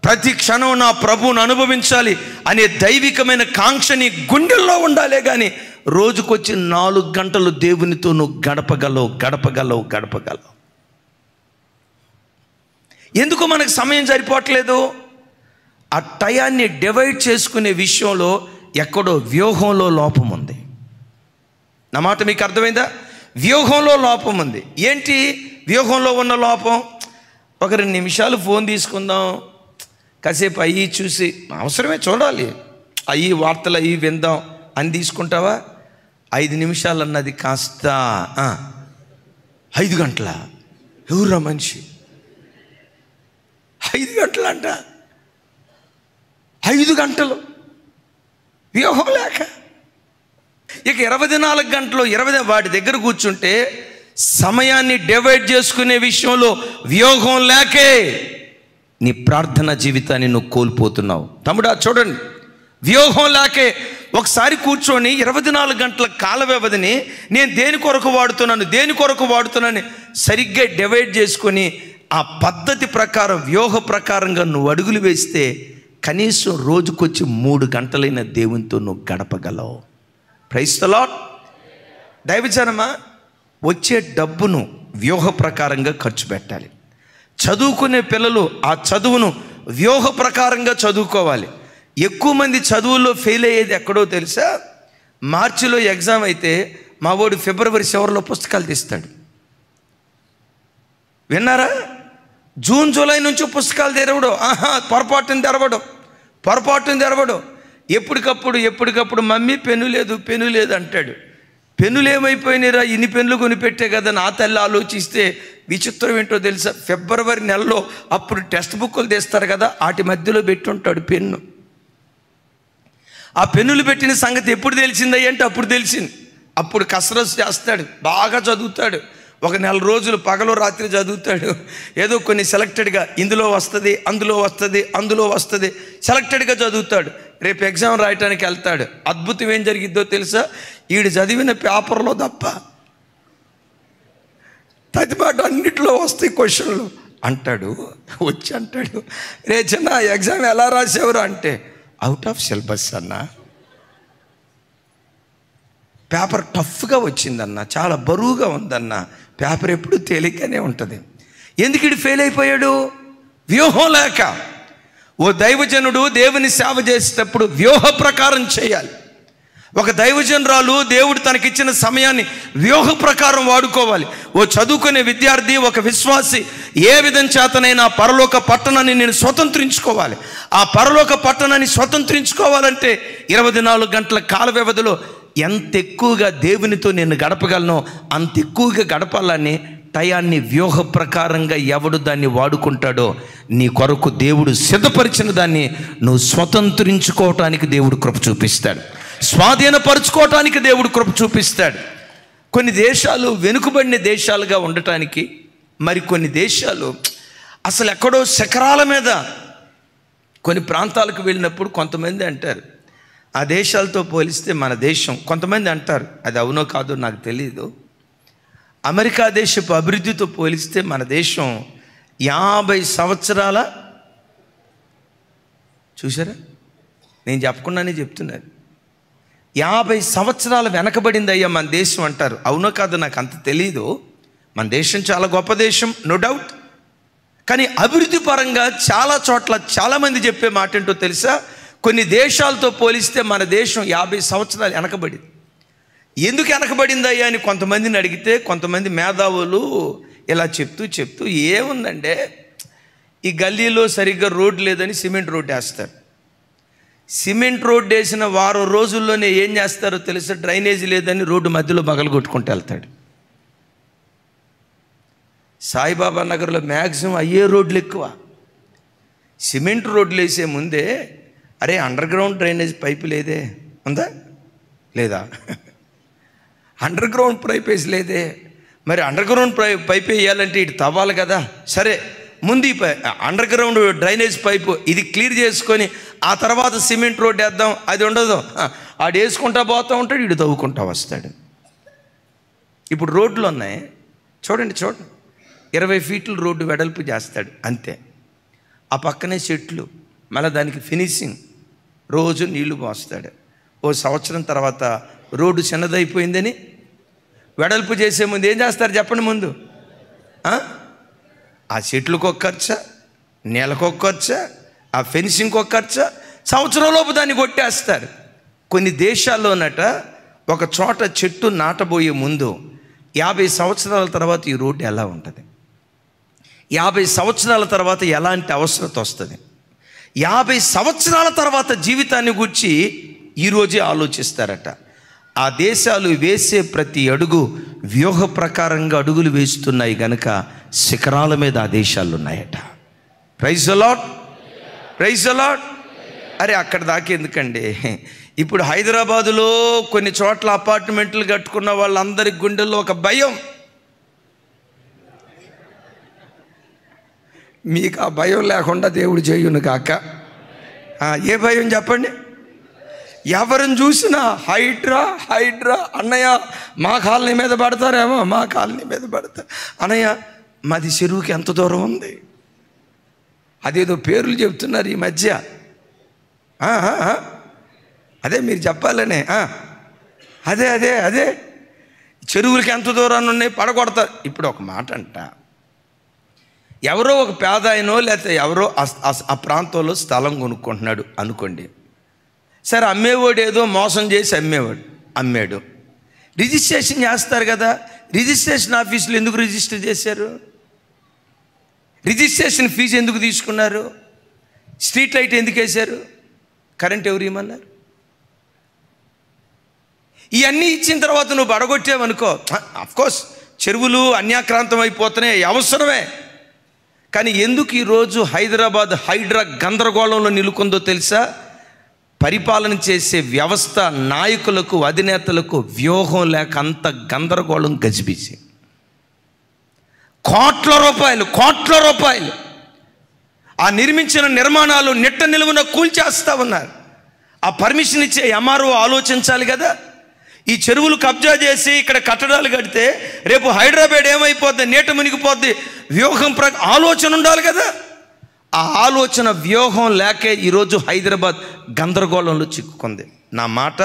ప్రతి క్షణం నా ప్రభువును అనుభవించాలి అనే దైవికమైన కాంక్ష నీ గుండెల్లో ఉండాలి. కానీ రోజుకొచ్చి 4 గంటలు దేవునితో నువ్వు గడపగలవు. ఎందుకు మనకు సమయం సరిపోవట్లేదు? ఆ టయాన్ని డివైడ్ చేసుకునే విషయంలో ఎక్కడో వ్యూహంలో లోపం ఉంది. నా మాట మీకు అర్థమైందా? వ్యూహంలో లోపం ఉంది. ఏంటి వ్యూహంలో ఉన్న లోపం? ఒక 2 నిమిషాలు ఫోన్ తీసుకుందాం, కాసేపు అయ్యి చూసి, అవసరమే చూడాలి, అయ్యి వార్తలు అయ్యి విందాం అని తీసుకుంటావా? 5 నిమిషాలు అన్నది కాస్త 5 గంటల. ఎవరా మనిషి? 5 గంటలు అంట. 5 గంటలు వ్యూహం లేక. ఇక 24 గంటలు వాడి దగ్గర కూర్చుంటే సమయాన్ని డివైడ్ చేసుకునే విషయంలో వ్యూహం లేకే నీ ప్రార్థన జీవితాన్ని నువ్వు కోల్పోతున్నావు. తమ్ముడా చూడండి, వ్యూహం లేకే ఒకసారి కూర్చొని 24 గంటల కాల వ్యవధిని నేను దేని కొరకు వాడుతున్నాను సరిగ్గా డివైడ్ చేసుకొని ఆ పద్ధతి ప్రకారం వ్యూహ ప్రకారంగా నువ్వు అడుగులు వేస్తే కనీసం రోజుకొచ్చి 3 గంటలైన దేవునితో నువ్వు గడపగలవు. Praise the Lord. దైవజనమా, వచ్చే డబ్బును వ్యూహ ప్రకారంగా ఖర్చు పెట్టాలి. చదువుకునే పిల్లలు ఆ చదువును వ్యూహ ప్రకారంగా చదువుకోవాలి. ఎక్కువ మంది చదువుల్లో ఫెయిల్ అయ్యేది ఎక్కడో తెలుసా? మార్చిలో ఎగ్జామ్ అయితే మా వాడు ఫిబ్రవరి చివరిలో పుస్తకాలు తీస్తాడు. విన్నారా? జూన్ జూలై నుంచి పుస్తకాలు తెరవడం, పొరపాటును తెరవడం. ఎప్పటికప్పుడు మమ్మీ పెన్ను లేదు అంటాడు. పెన్నులు ఏమైపోయినారా? ఇన్ని పెన్నులు కొనిపెట్టే కదా నా తల్లి ఆలోచిస్తే విచిత్రం ఏంటో తెలుసా? ఫిబ్రవరి నెలలో అప్పుడు టెక్స్ట్ బుక్లు తీస్తారు కదా, వాటి మధ్యలో పెట్టుంటాడు పెన్ను. ఆ పెన్నులు పెట్టిన సంగతి ఎప్పుడు తెలిసిందయ్యంటే అప్పుడు తెలిసింది. అప్పుడు కసరత్తు చేస్తాడు, బాగా చదువుతాడు. ఒక నెల రోజులు పగలు రాత్రి చదువుతాడు. ఏదో కొన్ని సెలెక్టెడ్గా ఇందులో వస్తుంది, అందులో వస్తుంది, అందులో వస్తుంది, సెలెక్టెడ్గా చదువుతాడు. రేపు ఎగ్జామ్ రాయటానికి వెళ్తాడు. అద్భుతం ఏం జరిగిద్దో తెలుసా? ఈడు చదివిన పేపర్లో తప్ప తదిమాట అన్నిట్లో వస్తాయి క్వశ్చన్లు. అంటాడు, వచ్చి అంటాడు, రే చిన్న ఎగ్జామ్ ఎలా రాసేవరు అంటే, అవుట్ ఆఫ్ సిలబస్ అన్న, పేపర్ టఫ్గా వచ్చిందన్న, చాలా బరువుగా ఉందన్న. పేపర్ ఎప్పుడు తేలికనే ఉంటుంది. ఎందుకు ఇడు ఫెయిల్ అయిపోయాడు? వ్యూహం లేక. ఓ దైవజనుడు దేవుని సేవ చేసేటప్పుడు వ్యూహ ప్రకారం చేయాలి. ఒక దైవజనురాలు దేవుడు తనకిచ్చిన సమయాన్ని వ్యూహ ప్రకారం వాడుకోవాలి. ఓ చదువుకునే విద్యార్థి, ఒక విశ్వాసి ఏ విధం చేతనైనా పరలోక పట్టణాన్ని నేను స్వతంత్రించుకోవాలి. ఆ పరలోక పట్టణాన్ని స్వతంత్రించుకోవాలంటే 24 గంటల కాల వ్యవధిలో ఎంత ఎక్కువగా దేవునితో నేను గడపగలను అంత ఎక్కువగా గడపాలని టయాన్ని వ్యూహ ప్రకారంగా ఎవడు దాన్ని వాడుకుంటాడో నీ కొరకు దేవుడు సిద్ధపరిచిన దాన్ని నువ్వు స్వతంత్రించుకోవటానికి దేవుడు కృప చూపిస్తాడు. స్వాధీనపరుచుకోవటానికి దేవుడు కృప చూపిస్తాడు. కొన్ని దేశాలు వెనుకబడిన దేశాలుగా ఉండటానికి, మరి కొన్ని దేశాలు అసలు ఎక్కడో శిఖరాల మీద, కొన్ని ప్రాంతాలకు వెళ్ళినప్పుడు కొంతమంది అంటారు ఆ దేశాలతో పోలిస్తే మన దేశం, కొంతమంది అంటారు అది అవునో కాదో నాకు తెలియదు, అమెరికా దేశపు అభివృద్ధితో పోలిస్తే మన దేశం 50 సంవత్సరాల, చూసారా నేను చెప్పకుండానే చెప్తున్నాను, 50 సంవత్సరాలు వెనకబడింది అయ్యా మన దేశం అంటారు. అవునో కాదో నాకు అంత తెలీదు. మన దేశం చాలా గొప్ప దేశం, నో డౌట్. కానీ అభివృద్ధి పరంగా చాలా చోట్ల చాలామంది చెప్పే మాట ఏంటో తెలుసా? కొన్ని దేశాలతో పోలిస్తే మన దేశం 50 సంవత్సరాలు వెనకబడింది. ఎందుకు వెనకబడిందయ్యా అని కొంతమందిని అడిగితే, కొంతమంది మేధావులు ఇలా చెప్తూ ఏముందంటే, ఈ గల్లీలో సరిగ్గా రోడ్డు లేదని సిమెంట్ రోడ్డు వేస్తారు. సిమెంట్ రోడ్డు వేసిన వారం రోజుల్లోనే ఏం చేస్తారో తెలుసా? డ్రైనేజీ లేదని రోడ్డు మధ్యలో పగలగొట్టుకుంటూ వెళ్తాడు. సాయిబాబా నగర్లో మ్యాక్సిమం అయ్యే రోడ్లు ఎక్కువ. సిమెంట్ రోడ్లు వేసే ముందే అరే అండర్ గ్రౌండ్ డ్రైనేజ్ పైపు లేదే, ఉందా లేదా? అండర్ గ్రౌండ్ పైప్ వేసి లేదే, మరి అండర్ గ్రౌండ్ పైప్ వేయాలంటే ఇటు తవ్వాలి కదా. సరే ముందు ఈ అండర్ గ్రౌండ్ డ్రైనేజ్ పైపు ఇది క్లియర్ చేసుకొని ఆ తర్వాత సిమెంట్ రోడ్డు వేద్దాం, అది ఉండదు. ఆడు వేసుకుంటా పోతూ ఉంటాడు, ఇటు తవ్వుకుంటా వస్తాడు. ఇప్పుడు రోడ్లు ఉన్నాయి చూడండి 20 ఫీట్ల రోడ్డు వెడల్పు చేస్తాడు అంతే. ఆ పక్కనే చెట్లు, మళ్ళీ దానికి ఫినిషింగ్, రోజు నీళ్లు పోస్తాడు. ఓ సంవత్సరం తర్వాత రోడ్డు చిన్నదైపోయిందని వెడల్పు చేసే ముందు ఏం చేస్తారు చెప్పండి? ముందు ఆ చెట్లకు ఒక ఖర్చు, నేలకు ఒక ఖర్చు, ఆ ఫెన్సింగ్కి ఒక ఖర్చు, సంవత్సరంలోపు దాన్ని కొట్టేస్తారు. కొన్ని దేశాల్లోనట ఒక చోట చెట్టు నాటబోయే ముందు 50 సంవత్సరాల తర్వాత ఈ రోడ్డు ఎలా ఉంటుంది, 50 సంవత్సరాల తర్వాత ఎలాంటి అవసరత వస్తుంది, 50 సంవత్సరాల తర్వాత జీవితాన్ని గురించి ఈరోజే ఆలోచిస్తారట. ఆ దేశాలు వేసే ప్రతి అడుగు వ్యూహ ప్రకారంగా అడుగులు వేస్తున్నాయి గనుక శిఖరాల మీద ఆ దేశాలు ఉన్నాయట. Praise the Lord, praise the Lord. అరే అక్కడ దాకా ఎందుకండి, ఇప్పుడు హైదరాబాదులో కొన్ని చోట్ల అపార్ట్మెంట్లు కట్టుకున్న వాళ్ళందరి గుండెల్లో ఒక భయం. మీకు ఆ భయం లేకుండా దేవుడు చేయును కాక. ఏ భయం చెప్పండి? ఎవరిని చూసినా హైడ్రా అన్నయ్య, మా కాలనీ మీద పడతారేమో, మా కాలనీ మీద పడతారు. అన్నయ్య మాది చెరువుకి ఎంత దూరం ఉంది, అదేదో పేర్లు చెప్తున్నారు ఈ మధ్య. అదే మీరు చెప్పాలనే, అదే అదే అదే చెరువులకి ఎంత దూరాన్ని ఉన్నాయి, పడగొడతారు. ఇప్పుడు ఒక మాట అంట, ఎవరో ఒక పేద ఆయనో లేకపోతే ఎవరో ఆ ప్రాంతంలో స్థలం కొనుక్కుంటున్నాడు అనుకోండి. సరే అమ్మేవాడు ఏదో మోసం చేసి అమ్మాడు, రిజిస్ట్రేషన్ చేస్తారు కదా. రిజిస్ట్రేషన్ ఆఫీసులో ఎందుకు రిజిస్టర్ చేశారు? రిజిస్ట్రేషన్ ఫీజు ఎందుకు తీసుకున్నారు? స్ట్రీట్ లైట్ ఎందుకు వేశారు? కరెంట్ ఎవరు ఇవ్వమన్నారు? ఇవన్నీ ఇచ్చిన తర్వాత నువ్వు పడగొట్టావనుకో, అఫ్కోర్స్ చెరువులు అన్యాక్రాంతం అయిపోతున్నాయి, అవసరమే. కానీ ఎందుకు ఈరోజు హైదరాబాద్ హైడ్రా గందరగోళంలో నిలుకుందో తెలుసా? పరిపాలన చేసే వ్యవస్థ, నాయకులకు, అధినేతలకు వ్యూహం లేక అంత గందరగోళం గజిబిజి. కోట్ల రూపాయలు ఆ నిర్మించిన నిర్మాణాలు నిట్ట నిలువున కూల్చేస్తా ఉన్నారు. ఆ పర్మిషన్ ఇచ్చే ఎంఆర్ఓ ఆలోచించాలి కదా. ఈ చెరువులు కబ్జా చేసి ఇక్కడ కట్టడాలు కడితే రేపు హైదరాబాద్ ఏమైపోద్ది, నీట మునిగిపోద్ది, వ్యూహం ఆలోచన ఉండాలి కదా. ఆ ఆలోచన వ్యూహం లేకే ఈరోజు హైదరాబాద్ గందరగోళంలో చిక్కుకుంది. నా మాట,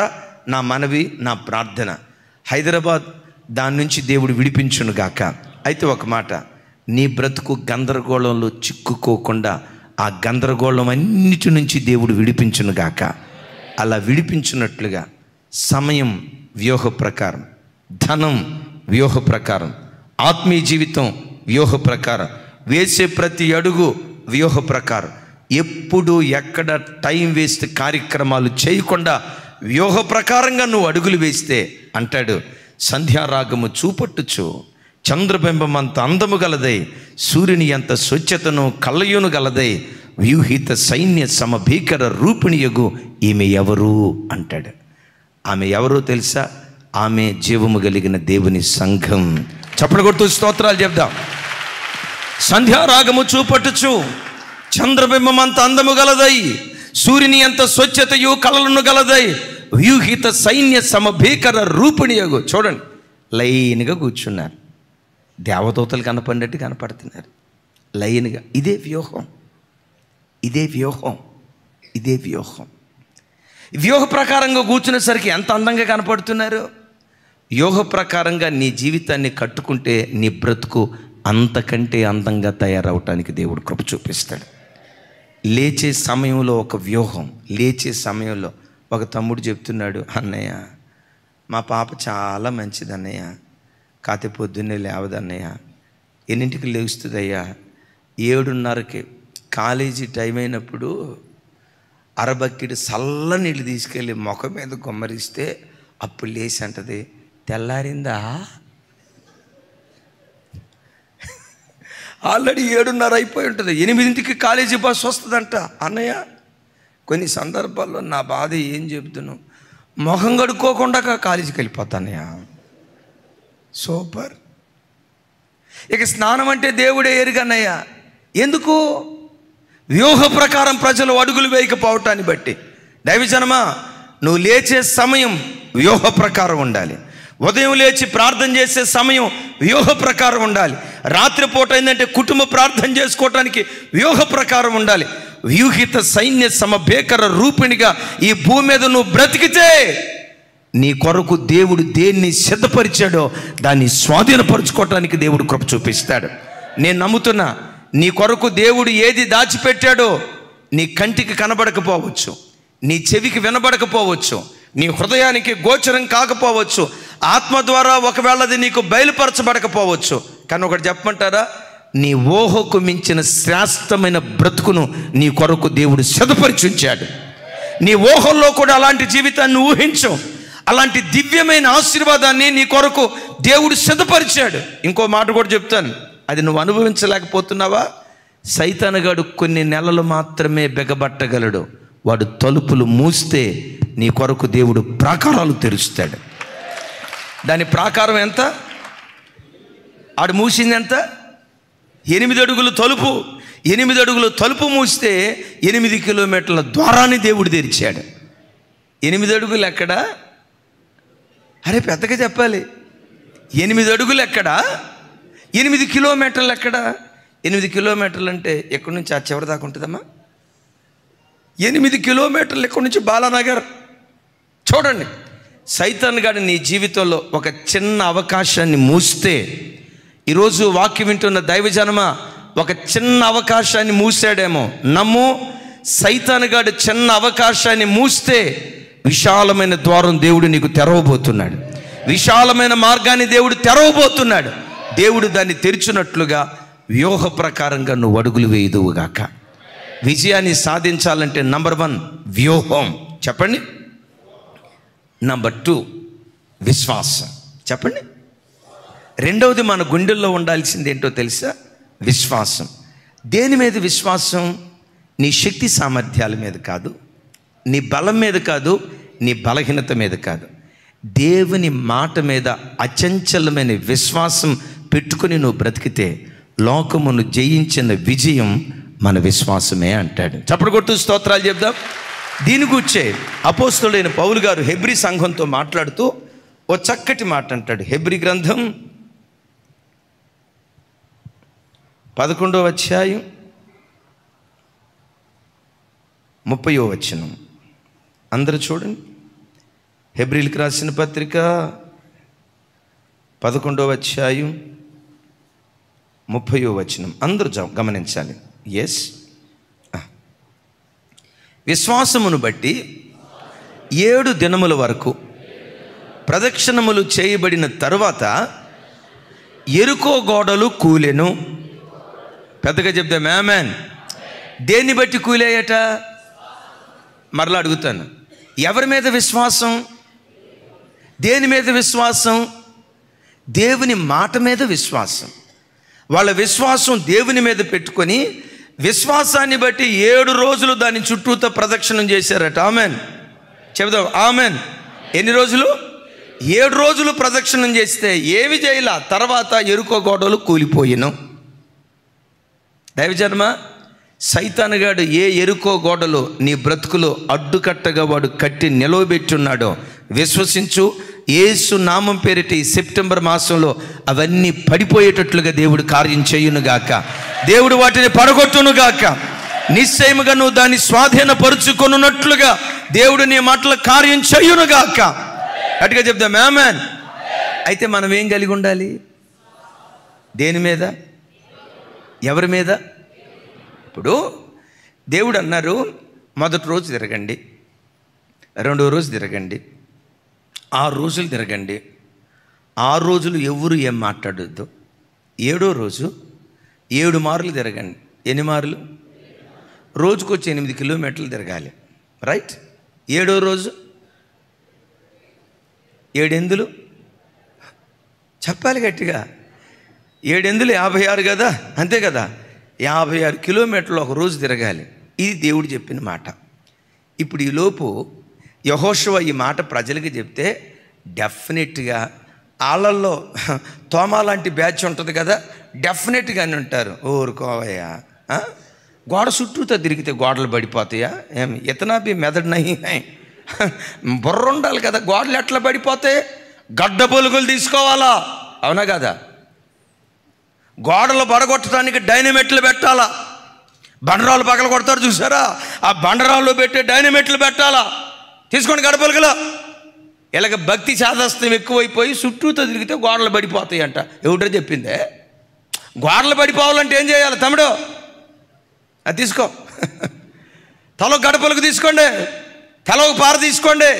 నా మనవి, నా ప్రార్థన, హైదరాబాద్ దాని నుంచి దేవుడు విడిపించునుగాక. అయితే ఒక మాట, నీ బ్రతుకు గందరగోళంలో చిక్కుకోకుండా ఆ గందరగోళం అన్నిటి నుంచి దేవుడు విడిపించునుగాక. అలా విడిపించున్నట్లుగా సమయం వ్యూహ ప్రకారం, ధనం వ్యూహ ప్రకారం, ఆత్మీయ జీవితం వ్యూహ ప్రకారం, వేసే ప్రతి అడుగు వ్యూహ ప్రకారం, ఎప్పుడు ఎక్కడ టైం వేస్ట్ కార్యక్రమాలు చేయకుండా వ్యూహ ప్రకారంగా నువ్వు అడుగులు వేస్తే అంటాడు, సంధ్యారాగము చూపట్టుచు చంద్రబింబం అంత అందము గలదై, సూర్యుని అంత స్వచ్ఛతను కలయును గలదై, వ్యూహిత సైన్య సమభీకర రూపిణియగు ఈమె ఎవరు అంటాడు. ఆమె ఎవరో తెలుసా? ఆమె జీవము కలిగిన దేవుని సంఘం. చప్పట్లు కొడుతూ స్తోత్రాలు చెప్దాం. సంధ్యారాగము చూపట్టుచు చంద్రబింబం అంత అందము గలదై, సూర్యుని అంత స్వచ్ఛతయు కలలను గలదై, వ్యూహిత సైన్య సమభీకర రూపిణియగు. చూడండి, లైన్గా కూర్చున్నారు, దేవదూతలు కనపడినట్టు కనపడుతున్నారు లైన్గా. ఇదే వ్యూహం. వ్యూహ ప్రకారంగా కూర్చునేసరికి ఎంత అందంగా కనపడుతున్నారు. వ్యూహ ప్రకారంగా నీ జీవితాన్ని కట్టుకుంటే నీ బ్రతుకు అంతకంటే అందంగా తయారవటానికి దేవుడు కృప చూపిస్తాడు. లేచే సమయంలో ఒక వ్యూహం. లేచే సమయంలో ఒక తమ్ముడు చెప్తున్నాడు, అన్నయ్య మా పాప చాలా మంచిది అన్నయ్య, కాతే పొద్దున్నే లేవదన్నయ్య. ఎన్నింటికి లేస్తుందయ్యా? 7:30కి. కాలేజీ టైం అయినప్పుడు అరబక్కిడి చల్ల నీళ్ళు తీసుకెళ్ళి ముఖం మీద గుమ్మరిస్తే అప్పుడు లేచి అంటది, తెల్లారిందా? ఆల్రెడీ 7:30 అయిపోయి ఉంటుంది. 8కి కాలేజీ బస్సు వస్తుందంట. అన్నయ్య కొన్ని సందర్భాల్లో నా బాధ ఏం చెబుతున్నావు, మొహం కడుక్కోకుండా కాలేజీకి వెళ్ళిపోతానయ్య. సూపర్. ఇక స్నానం అంటే దేవుడే ఎరుగన్నయ్యా. ఎందుకు? వ్యూహ ప్రకారం ప్రజలు అడుగులు వేయకపోవటాన్ని బట్టి. దైవజనమా, నువ్వు లేచే సమయం వ్యూహ ప్రకారం ఉండాలి. ఉదయం లేచి ప్రార్థన చేసే సమయం వ్యూహ ప్రకారం ఉండాలి. రాత్రిపూట ఏంటంటే కుటుంబ ప్రార్థన చేసుకోవటానికి వ్యూహ ప్రకారం ఉండాలి. వ్యూహిత సైన్య సమభీకర రూపిణిగా ఈ భూమి మీద నువ్వు బ్రతికితే నీ కొరకు దేవుడు దేన్ని సిద్ధపరిచాడో దాన్ని స్వాధీనపరుచుకోవటానికి దేవుడు కృప చూపిస్తాడు. నేను నమ్ముతున్నా, నీ కొరకు దేవుడు ఏది దాచిపెట్టాడో నీ కంటికి కనబడకపోవచ్చు, నీ చెవికి వినబడకపోవచ్చు, నీ హృదయానికి గోచరం కాకపోవచ్చు, ఆత్మ ద్వారా ఒకవేళ అది నీకు బయలుపరచబడకపోవచ్చు. కానీ ఒకటి చెప్పమంటారా, నీ ఊహకు మించిన శ్రేష్టమైన బ్రతుకును నీ కొరకు దేవుడు సిద్ధపరిచి ఉంచాడు. నీ ఊహల్లో కూడా అలాంటి జీవితాన్ని ఊహించు. అలాంటి దివ్యమైన ఆశీర్వాదాన్ని నీ కొరకు దేవుడు సిద్ధపరిచాడు. ఇంకో మాట కూడా చెప్తాను, అది నువ్వు అనుభవించలేకపోతున్నావా? సైతానుగాడు కొన్ని నెలలు మాత్రమే బిగబట్టగలడు. వాడు తలుపులు మూస్తే నీ కొరకు దేవుడు ప్రాకారాలు తెరుస్తాడు. దాని ప్రాకారం ఎంత? ఆడు మూసింది ఎంత? 8 అడుగులు తలుపు. 8 అడుగులు తలుపు మూస్తే 8 కిలోమీటర్ల ద్వారాన్ని దేవుడు తెరిచాడు. 8 అడుగులు ఎక్కడా? అరే పెద్దగా చెప్పాలి. 8 అడుగులు ఎక్కడా? 8 కిలోమీటర్లు ఎక్కడా? 8 కిలోమీటర్లు అంటే ఎక్కడి నుంచి ఆ చివరి దాకా ఉంటుందమ్మా? 8 కిలోమీటర్లు ఎక్కడి నుంచి బాలానగర్. చూడండి, సైతాన్ గాడు నీ జీవితంలో ఒక చిన్న అవకాశాన్ని మూస్తే, ఈరోజు వాక్యం వింటున్న దైవజనమ, ఒక చిన్న అవకాశాన్ని మూసాడేమో నమ్ము. సైతాన్ గాడు చిన్న అవకాశాన్ని మూస్తే విశాలమైన ద్వారం దేవుడు నీకు తెరవబోతున్నాడు. విశాలమైన మార్గాన్ని దేవుడు తెరవబోతున్నాడు. దేవుడు దాన్ని తెరిచినట్లుగా వ్యూహ ప్రకారంగా నువ్వు అడుగులు వేయదువుగాక. విజయాన్ని సాధించాలంటే నంబర్ 1 వ్యూహం. చెప్పండి. నంబర్ 2 విశ్వాసం. చెప్పండి. రెండవది మన గుండెల్లో ఉండాల్సింది ఏంటో తెలుసా? విశ్వాసం. దేని మీద విశ్వాసం? నీ శక్తి సామర్థ్యాల మీద కాదు, నీ బలం మీద కాదు, నీ బలహీనత మీద కాదు. దేవుని మాట మీద అచంచలమైన విశ్వాసం పెట్టుకుని నువ్వు బ్రతికితే లోకమును జయించిన విజయం మన విశ్వాసమే అంటాడు. చప్పటి కొట్టు స్తోత్రాలు చెప్దాం. దీని గురించే అపోస్తలుడైన పౌలు గారు హెబ్రీ సంఘంతో మాట్లాడుతూ ఓ చక్కటి మాట అంటాడు. హెబ్రీ గ్రంథం 11వ అధ్యాయం 30వ వచనం. అందరూ చూడండి. హెబ్రీలకు రాసిన పత్రిక 11వ అధ్యాయం 30వ వచనం. అందరూ గమనించాలి. ఎస్. విశ్వాసమును బట్టి 7 దినముల వరకు ప్రదక్షిణములు చేయబడిన తరువాత యెరికో గోడలు కూలెను. పెద్దగా చెప్తాం ఆమేన్. దేన్ని బట్టి కూలేయట? మరలా అడుగుతాను, ఎవరి మీద విశ్వాసం? దేని మీద విశ్వాసం? దేవుని మాట మీద విశ్వాసం. వాళ్ళ విశ్వాసం దేవుని మీద పెట్టుకొని విశ్వాసాన్ని బట్టి 7 రోజులు దాని చుట్టూతో ప్రదక్షిణం చేశారట. ఆమెన్ చెబుదాం ఆమెన్. ఎన్ని రోజులు? 7 రోజులు ప్రదక్షిణం చేస్తే ఏమి చేయాల? తర్వాత యెరికో గోడలు కూలిపోయిను. దైవజన్మ, సైతానుగాడు ఏ యెరికో గోడలు నీ బ్రతుకులో అడ్డుకట్టగా వాడు కట్టి నిలవబెట్టున్నాడో విశ్వసించు. యేసు నామం పేరిట ఈ సెప్టెంబర్ మాసంలో అవన్నీ పడిపోయేటట్లుగా దేవుడు కార్యం చేయునుగాక. దేవుడు వాటిని పడగొట్టునుగాక. నిశ్చయముగా నువ్వు దాన్ని స్వాధీనపరుచుకొనున్నట్లుగా దేవుడు నీ మాటల కార్యం చేయునుగాక. అటుగా చెప్దాం ఆమేన్. అయితే మనం ఏం కలిగి ఉండాలి? దేని మీద? ఎవరి మీద? ఇప్పుడు దేవుడు అన్నారు, మొదటి రోజు తిరగండి, రెండో రోజు తిరగండి, 6 రోజులు తిరగండి. 6 రోజులు ఎవరు ఏం మాట్లాడొద్దు. 7వ రోజు 7 మార్లు తిరగండి. ఎన్ని మార్లు? రోజుకు వచ్చి 8 కిలోమీటర్లు తిరగాలి. రైట్. 7వ రోజు 7 ఎందులు చెప్పాలి గట్టిగా. 7 ఎందులు 56 కదా, అంతే కదా. 56 కిలోమీటర్లు ఒక రోజు తిరగాలి. ఇది దేవుడు చెప్పిన మాట. ఇప్పుడు ఈలోపు యెహోషువ ఈ మాట ప్రజలకి చెప్తే డెఫినెట్గా వాళ్ళల్లో తోమా లాంటి బ్యాచ్ ఉంటుంది కదా, డెఫినెట్గా అని ఉంటారు. ఊరుకోవయ్యా, గోడ చుట్టూతో తిరిగితే గోడలు పడిపోతాయా? ఏమి ఇతనా బి మెదడు నహి బుర్ర ఉండాలి కదా. గోడలు ఎట్లా పడిపోతాయి? గడ్డ పొలుగులు తీసుకోవాలా, అవునా కదా? గోడలు పడగొట్టడానికి డైనమెట్లు పెట్టాలా? బండరాలు పగల కొడతారు చూసారా? ఆ బండరాల్లో పెట్టే డైనమెట్లు పెట్టాలా? తీసుకోండి గడపలుగులో. ఇలాగ భక్తి శాదస్తం ఎక్కువైపోయి చుట్టూతో తిరిగితే గోడలు పడిపోతాయి అంట. ఎవడో చెప్పిందే? గోడలు పడిపోవాలంటే ఏం చేయాలి తమ్ముడు? అది తీసుకో. తల గడపలకు తీసుకోండి, తల ఒక పార తీసుకోండి.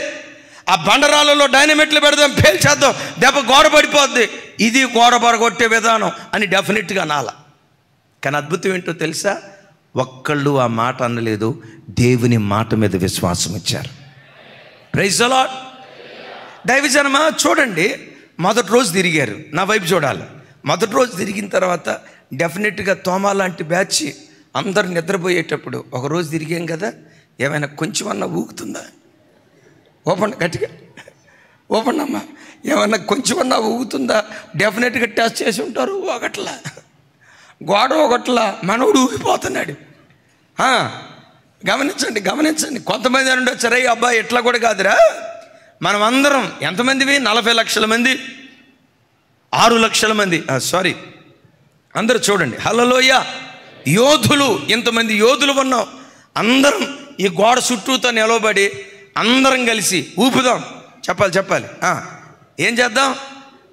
ఆ బండరాళ్ళలో డైనమెట్లు పెడదాం, పేల్చేద్దాం, దెబ్బ గోడ పడిపోద్ది. ఇది గోడ పడగొట్టే విధానం అని డెఫినెట్గా అనాల. కానీ అద్భుతం ఏంటో తెలుసా? ఒక్కళ్ళు ఆ మాట అనలేదు. దేవుని మాట మీద విశ్వాసం ఇచ్చారు. Praise the Lord. దైవజనమా చూడండి, మొదటి రోజు తిరిగారు. నా వైపు చూడాలి. మొదటి రోజు తిరిగిన తర్వాత డెఫినెట్గా తోమా లాంటి బ్యాచ్ అందరు నిద్రపోయేటప్పుడు ఒక రోజు తిరిగాం కదా, ఏమైనా కొంచెం అన్నా ఊగుతుందా? ఓపెన్ గట్టిగా ఓపెన్ అమ్మా. ఏమన్నా కొంచెం అన్నా ఊగుతుందా? డెఫినెట్గా టెస్ట్ చేసి ఉంటారు. ఒకట్లా గోడ, ఒకట్లా మనవుడు ఊగిపోతున్నాడు. గమనించండి గమనించండి. కొంతమంది అని ఉండొచ్చు, రే అబ్బాయి ఎట్లా కూడా కాదురా. మనం అందరం ఎంతమందివి? 40 లక్షల మంది, 6 లక్షల మంది, సారీ, అందరూ చూడండి. హల్లెలూయ. యోధులు, ఇంతమంది యోధులు ఉన్నాం. అందరం ఈ గోడ చుట్టూతో నిలబడి అందరం కలిసి ఊపుదాం. చెప్పాలి. ఏం చేద్దాం?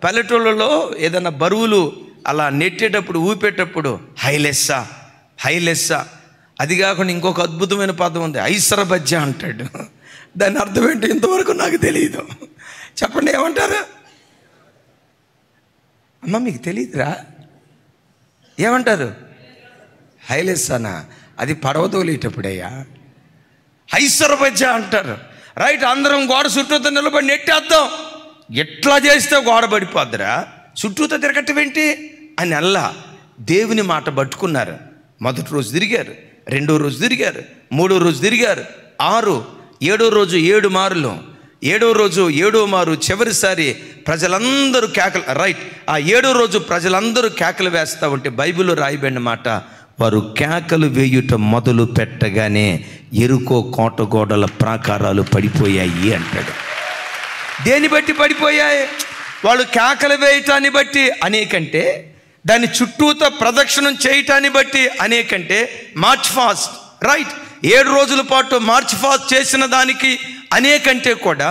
పల్లెటూళ్ళలో ఏదైనా బరువులు అలా నెట్టేటప్పుడు, ఊపేటప్పుడు హైలెస్సా. అది కాకుండా ఇంకొక అద్భుతమైన పదం ఉంది, ఐసరబజ్జ అంటాడు. దాని అర్థం ఏంటో ఇంతవరకు నాకు తెలియదు. చెప్పండి, ఏమంటారు? అమ్మ మీకు తెలియదురా? ఏమంటారు? హైలెస్సానా? అది పడవ తోలేటప్పుడయ్యా. ఐసరబజ్జ అంటారు. రైట్. అందరం గోడ చుట్టూతో నిలబడి నెట్టేద్దాం. ఎట్లా చేస్తే గోడ పడిపోద్దిరా, చుట్టూతో తిరగటం ఏంటి అని అల్లా దేవుని మాట పట్టుకున్నారు. మొదటి రోజు తిరిగారు, రెండో రోజు తిరిగారు, మూడో రోజు తిరిగారు, 6, 7వ రోజు 7 మార్లు. 7వ రోజు 7వ మారు చివరిసారి ప్రజలందరూ కేకలు, రైట్, ఆ 7వ రోజు ప్రజలందరూ కేకలు వేస్తూ ఉంటే బైబిల్లో రాయబడిన మాట, వారు కేకలు వేయుట మొదలు పెట్టగానే ఎరుకో కోట గోడల ప్రాకారాలు పడిపోయాయి అంటాడు. దేని బట్టి పడిపోయాయి? వాళ్ళు కేకలు వేయటాన్ని బట్టి అనేకంటే, దాని చుట్టూతో ప్రదక్షిణం చేయటాన్ని బట్టి అనేకంటే, మార్చ్ ఫాస్ట్, రైట్, 7 రోజుల పాటు మార్చ్ ఫాస్ట్ చేసిన దానికి అనేకంటే కూడా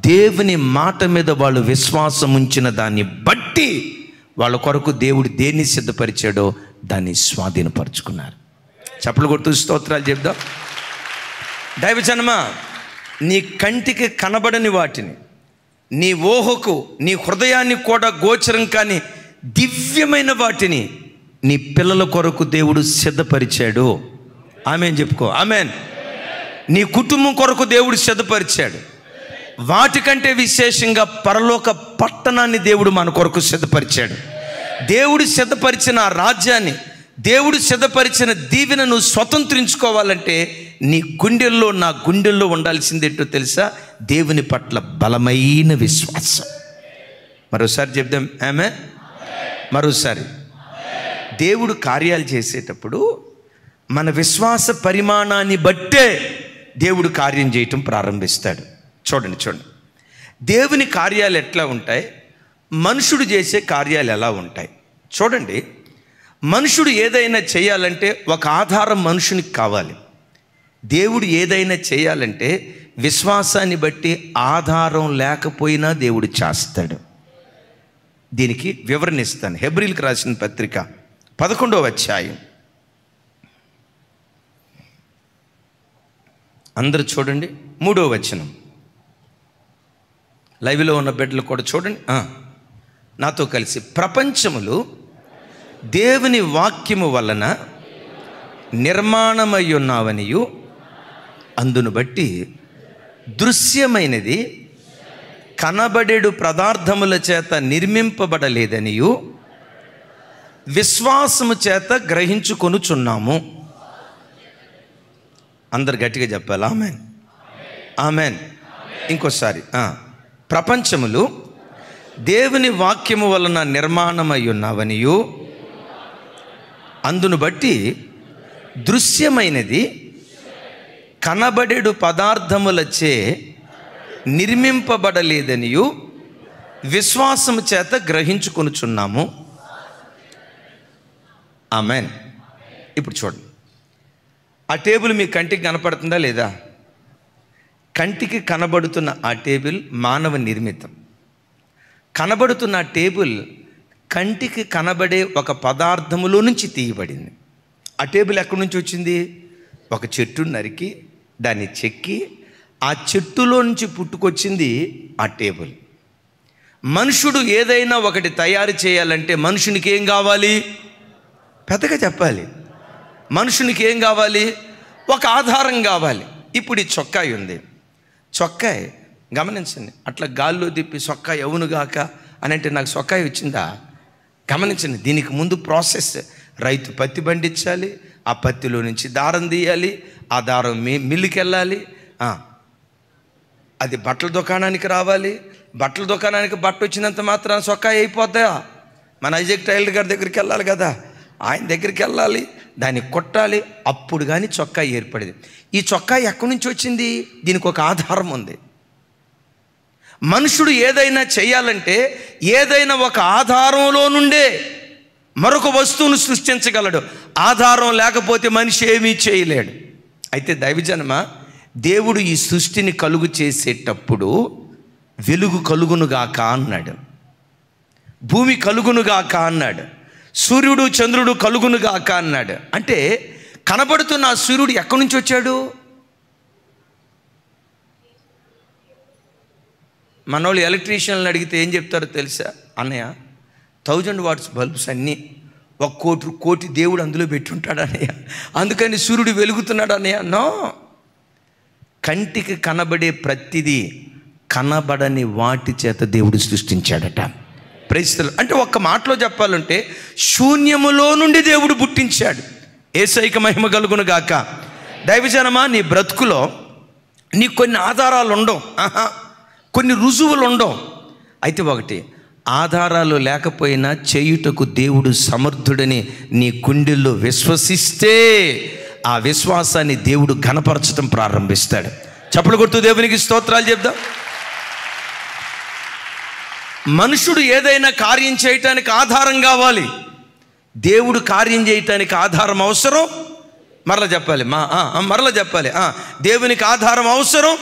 దేవుని మాట మీద వాళ్ళు విశ్వాసం ఉంచిన దాన్ని బట్టి వాళ్ళ కొరకు దేవుడు దేన్ని సిద్ధపరిచాడో దాన్ని స్వాధీనపరుచుకున్నారు. చప్పలు కొడుతూ స్తోత్రాలు చెప్దాం. దైవజనమ, నీ కంటికి కనబడని వాటిని, నీ ఊహకు, నీ హృదయాన్ని కూడా గోచరం కాని దివ్యమైన వాటిని నీ పిల్లల కొరకు దేవుడు సిద్ధపరిచాడు. ఆమెన్ చెప్పుకో, ఆమెన్. నీ కుటుంబం కొరకు దేవుడు సిద్ధపరిచాడు. వాటికంటే విశేషంగా పరలోక పట్టణాన్ని దేవుడు మన కొరకు సిద్ధపరిచాడు. దేవుడు సిద్ధపరిచిన ఆ రాజ్యాన్ని, దేవుడు సిద్ధపరిచిన దీవెనను స్వతంత్రించుకోవాలంటే నీ గుండెల్లో, నా గుండెల్లో ఉండాల్సిందేంటో తెలుసా? దేవుని పట్ల బలమైన విశ్వాసం. మరోసారి చెప్దాం, ఆమేన్. మరోసారి, దేవుడు కార్యాలు చేసేటప్పుడు మన విశ్వాస పరిమాణాన్ని బట్టే దేవుడు కార్యం చేయటం ప్రారంభిస్తాడు. చూడండి, దేవుని కార్యాలు ఎట్లా ఉంటాయి, మనుషుడు చేసే కార్యాలు ఎలా ఉంటాయి చూడండి. మనుషుడు ఏదైనా చేయాలంటే ఒక ఆధారం మనుషునికి కావాలి. దేవుడు ఏదైనా చేయాలంటే విశ్వాసాన్ని బట్టి ఆధారం లేకపోయినా దేవుడు చేస్తాడు. దీనికి వివరణ ఇస్తాను. హెబ్రీలకు రాసిన పత్రిక 11వ అధ్యాయం. అందరూ చూడండి, 3వ వచనం. లైవ్లో ఉన్న బిడ్డలు కూడా చూడండి, నాతో కలిసి. ప్రపంచములు దేవుని వాక్యము వలన నిర్మాణమై ఉన్నావనియు, అందును బట్టి దృశ్యమైనది కనబడేడు పదార్థముల చేత నిర్మింపబడలేదనియు విశ్వాసము చేత గ్రహించుకొనుచున్నాము. అందరు గట్టిగా చెప్పాలి, ఆమెన్, ఆమెన్. ఇంకోసారి, ప్రపంచములు దేవుని వాక్యము వలన నిర్మాణమై ఉన్నావనియు, అందును బట్టి దృశ్యమైనది కనబడేడు పదార్థములచే నిర్మింపబడలేదనియు విశ్వాసము చేత గ్రహించుకొనుచున్నాము. ఆమెన్. ఇప్పుడు చూడండి, ఆ టేబుల్ మీ కంటికి కనపడుతుందా లేదా? కంటికి కనబడుతున్న ఆ టేబుల్ మానవ నిర్మితం. కనబడుతున్న ఆ టేబుల్ కంటికి కనబడే ఒక పదార్థములో నుంచి తీయబడింది. ఆ టేబుల్ ఎక్కడి నుంచి వచ్చింది? ఒక చెట్టు నరికి దాన్ని చెక్కి ఆ చెట్టులో నుంచి పుట్టుకొచ్చింది ఆ టేబుల్. మనుషుడు ఏదైనా ఒకటి తయారు చేయాలంటే మనుషునికి ఏం కావాలి? పెద్దగా చెప్పాలి. మనుషునికి ఏం కావాలి? ఒక ఆధారం కావాలి. ఇప్పుడు ఈ చొక్కాయి ఉంది. చొక్కాయి గమనించండి, అట్లా గాల్లో తిప్పి చొక్కాయి అవునుగాక అని అంటే నాకు చొక్కాయి వచ్చిందా? గమనించండి, దీనికి ముందు ప్రాసెస్. రైతు పత్తి పండించాలి, ఆ పత్తిలో నుంచి దారం తీయాలి, ఆ దారం మిల్లుకి వెళ్ళాలి, అది బట్టల దుకాణానికి రావాలి, బట్టల దుకాణానికి బట్ట వచ్చినంత మాత్రం చొక్కాయి అయిపోద్దా? మన ఐజాక్ టైలర్ గారి దగ్గరికి వెళ్ళాలి కదా, ఆయన దగ్గరికి వెళ్ళాలి, దాన్ని కొట్టాలి, అప్పుడు కానీ చొక్కాయి ఏర్పడేది. ఈ చొక్కాయి ఎక్కడి నుంచి వచ్చింది? దీనికి ఒక ఆధారం ఉంది. మనుషుడు ఏదైనా చేయాలంటే ఏదైనా ఒక ఆధారంలో నుండే మరొక వస్తువును సృష్టించగలడు. ఆధారం లేకపోతే మనిషి ఏమీ చేయలేడు. అయితే దైవజనమ, దేవుడు ఈ సృష్టిని కలుగు చేసేటప్పుడు వెలుగు కలుగునుగాక అన్నాడు, భూమి కలుగునుగాక అన్నాడు, సూర్యుడు చంద్రుడు కలుగునుగాక అన్నాడు. అంటే కనబడుతున్న ఆ సూర్యుడు ఎక్కడి నుంచి వచ్చాడు? మనోళ్ళు ఎలక్ట్రీషియన్లు అడిగితే ఏం చెప్తారో తెలుసా? అన్నయ్య 1000 వాట్స్ బల్బ్స్ అన్నీ 1 కోటి దేవుడు అందులో పెట్టుంటాడు అన్నయ్య, అందుకని సూర్యుడు వెలుగుతున్నాడు అన్నయ్య. నో, కంటికి కనబడే ప్రతిదీ కనబడని వాటి చేత దేవుడు సృష్టించాడట. ప్రైస్తలు అంటే ఒక్క మాటలో చెప్పాలంటే శూన్యములో నుండి దేవుడు పుట్టించాడు. యేసయ్యకి మహిమ కలుగును గాక. దైవజనమా, నీ బ్రతుకులో నీకు కొన్ని ఆధారాలు ఉండవు. కొన్ని రుజువులు ఉండవు. అయితే ఒకటి, ఆధారాలు లేకపోయినా చేయుటకు దేవుడు సమర్థుడని నీ గుండెల్లో విశ్వసిస్తే ఆ విశ్వాసాన్ని దేవుడు ఘనపరచడం ప్రారంభిస్తాడు. చప్పలు కొడుతూ దేవునికి స్తోత్రాలు చెప్దాం. మనుషుడు ఏదైనా కార్యం చేయటానికి ఆధారం కావాలి. దేవుడు కార్యం చేయటానికి ఆధారం అవసరం. మరలా చెప్పాలి. దేవునికి ఆధారం అవసరం.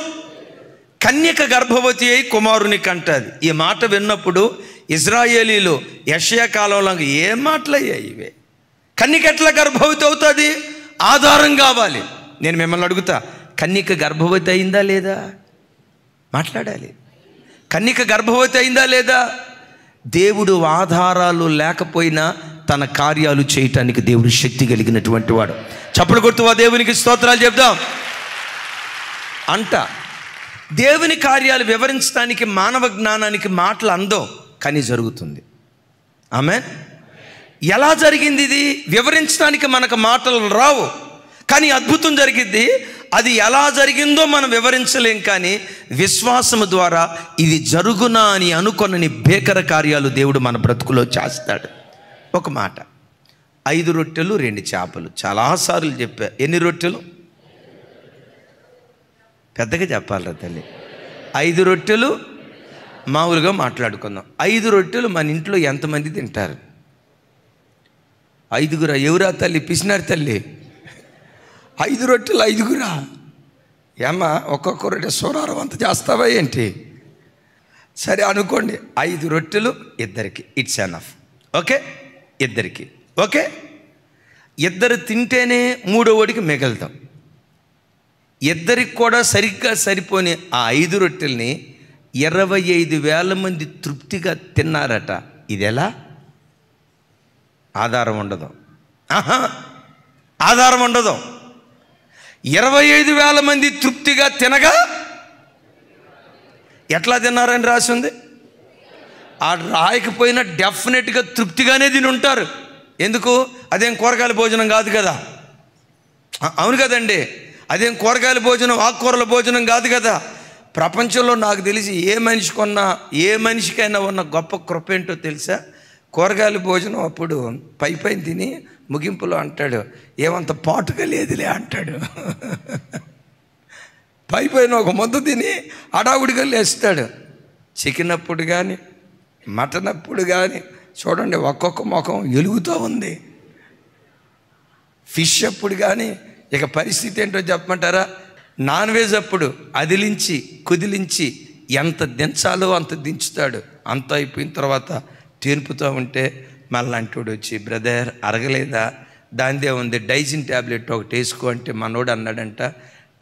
కన్యక గర్భవతి అయి కుమారుని కంటది. ఈ మాట విన్నప్పుడు ఇజ్రాయేలీలు యెషయా కాలంలో ఏం మాటలయ్యాయి ఇవే? కన్యక ఎట్లా గర్భవతి అవుతుంది? ఆధారం కావాలి. నేను మిమ్మల్ని అడుగుతా, కన్యక గర్భవతి అయిందా లేదా? మాట్లాడాలి. కన్యక గర్భవతి అయిందా లేదా? దేవుడు ఆధారాలు లేకపోయినా తన కార్యాలు చేయటానికి దేవుడు శక్తి కలిగినటువంటి వాడు. చప్పలు కొడుతూ దేవునికి స్తోత్రాలు చెప్దాం. దేవుని కార్యాలు వివరించడానికి మానవ జ్ఞానానికి మాటలు అందం, కానీ జరుగుతుంది. ఆమేన్. ఎలా జరిగింది ఇది? వివరించడానికి మనకు మాటలు రావు, కానీ అద్భుతం జరిగింది. అది ఎలా జరిగిందో మనం వివరించలేం, కానీ విశ్వాసము ద్వారా ఇది జరుగునా అని అనుకొనని భేకర కార్యాలు దేవుడు మన బ్రతుకులో చేస్తాడు. ఒక మాట, 5 రొట్టెలు 2 చేపలు. చాలాసార్లు చెప్పా. ఎన్ని రొట్టెలు? పెద్దగా చెప్పాలరా తల్లి. 5 రొట్టెలు. మామూలుగా మాట్లాడుకుందాం. 5 రొట్టెలు మన ఇంట్లో ఎంతమంది తింటారు? 5గురా? ఎవరా తల్లి? పిసినారు తల్లి. 5 రొట్టెలు 5గురా? ఏమ్మా ఒక్కొక్క రొట్టె సోరారం అంత చేస్తావా ఏంటి? సరే అనుకోండి, 5 రొట్టెలు ఇద్దరికి, ఇట్స్ ఎనఫ్. ఓకే, ఇద్దరికి ఓకే. ఇద్దరు తింటేనే మూడోవాడికి మిగలుతాం. ఇద్దరికి కూడా సరిగ్గా సరిపోని ఆ 5 రొట్టెల్ని 25,000 మంది తృప్తిగా తిన్నారట. ఇది ఎలా? ఆధారం ఉండదు. ఆధారం ఉండదు. 25,000 మంది తృప్తిగా తినగా ఎట్లా తిన్నారని రాసి ఉంది. ఆ రాయకపోయినా డెఫినెట్గా తృప్తిగానే తిని ఉంటారు. ఎందుకు? అదేం కూరగాయల భోజనం కాదు కదా. అవును కదండి, అదేం కూరగాయల భోజనం, ఆకుకూరల భోజనం కాదు కదా. ప్రపంచంలో నాకు తెలిసి ఏ మనిషికైనా ఉన్న గొప్ప కృప ఏంటో తెలుసా? కూరగాయల భోజనం అప్పుడు పైన తిని ముగింపులో అంటాడు, ఏమంత పాటుగా లేదులే అంటాడు. పైన ఒక ముద్ద తిని అడావుడిగా లేస్తాడు. చికెన్ అప్పుడు కానీ, మటన్ అప్పుడు కానీ చూడండి ఒక్కొక్క ముఖం ఎలుగుతూ ఉంది. ఫిష్ అప్పుడు కానీ ఇక పరిస్థితి ఏంటో చెప్పమంటారా? నాన్ వెజ్ అప్పుడు అదిలించి కుదిలించి ఎంత దించాలో అంత దించుతాడు. అంత అయిపోయిన తర్వాత తేన్పుతూ ఉంటే మళ్ళీ అంటూడు వచ్చి, బ్రదర్ అరగలేదా? దానిదే ఉంది, డైజిన్ ట్యాబ్లెట్ ఒకటి వేసుకో అంటే మనోడు అన్నాడంట,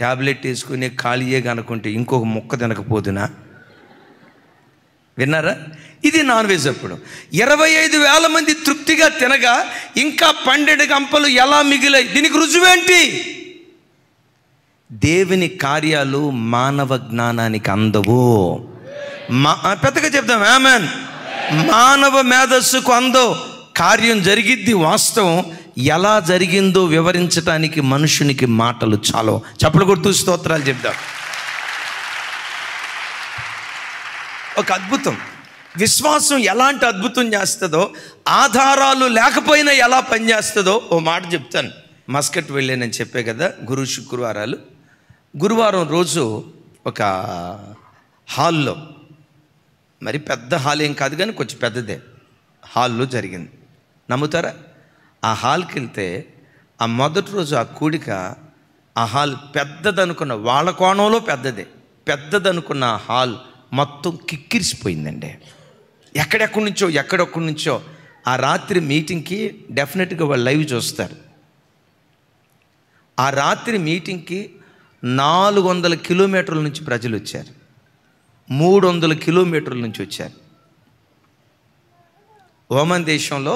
ట్యాబ్లెట్ వేసుకుని ఖాళీయే కనుకుంటే ఇంకొక ముక్క తినకపోదునా? విన్నారా? ఇది నాన్ వెజ్ అప్పుడు. 25,000 మంది తృప్తిగా తినగా ఇంకా 12 గంపలు ఎలా మిగిలాయి? దీనికి రుజువేంటి? దేవుని కార్యాలు మానవ జ్ఞానానికి అందవు. పెద్దగా చెప్తాం ఆమేన్. మానవ మేధస్సుకు అందో. కార్యం జరిగిద్ది వాస్తవం. ఎలా జరిగిందో వివరించడానికి మనుషునికి మాటలు చాలు. చప్పలు కొడుతూ స్తోత్రాలు చెప్దాం. ఒక అద్భుతం. విశ్వాసం ఎలాంటి అద్భుతం చేస్తుందో, ఆధారాలు లేకపోయినా ఎలా పనిచేస్తుందో ఓ మాట చెప్తాను. మస్కట్ వెళ్ళానని చెప్పే కదా, శుక్రవారాలు. గురువారం రోజు ఒక హాల్లో, మరి పెద్ద హాల్ ఏం కాదు కానీ కొంచెం పెద్దదే, హాల్లో జరిగింది. నమ్ముతారా? ఆ హాల్కి వెళ్తే ఆ మొదటి రోజు ఆ కూడిక, ఆ హాల్ పెద్దదనుకున్న, వాళ్ళ కోణంలో పెద్దదనుకున్న ఆ హాల్ మొత్తం కిక్కిరిసిపోయిందండి. ఎక్కడెక్కడి నుంచో ఆ రాత్రి మీటింగ్కి డెఫినెట్గా వాళ్ళు లైవ్ చూస్తారు. ఆ రాత్రి మీటింగ్కి 400 కిలోమీటర్ల నుంచి ప్రజలు వచ్చారు. 300 కిలోమీటర్ల నుంచి వచ్చారు. ఓమన్ దేశంలో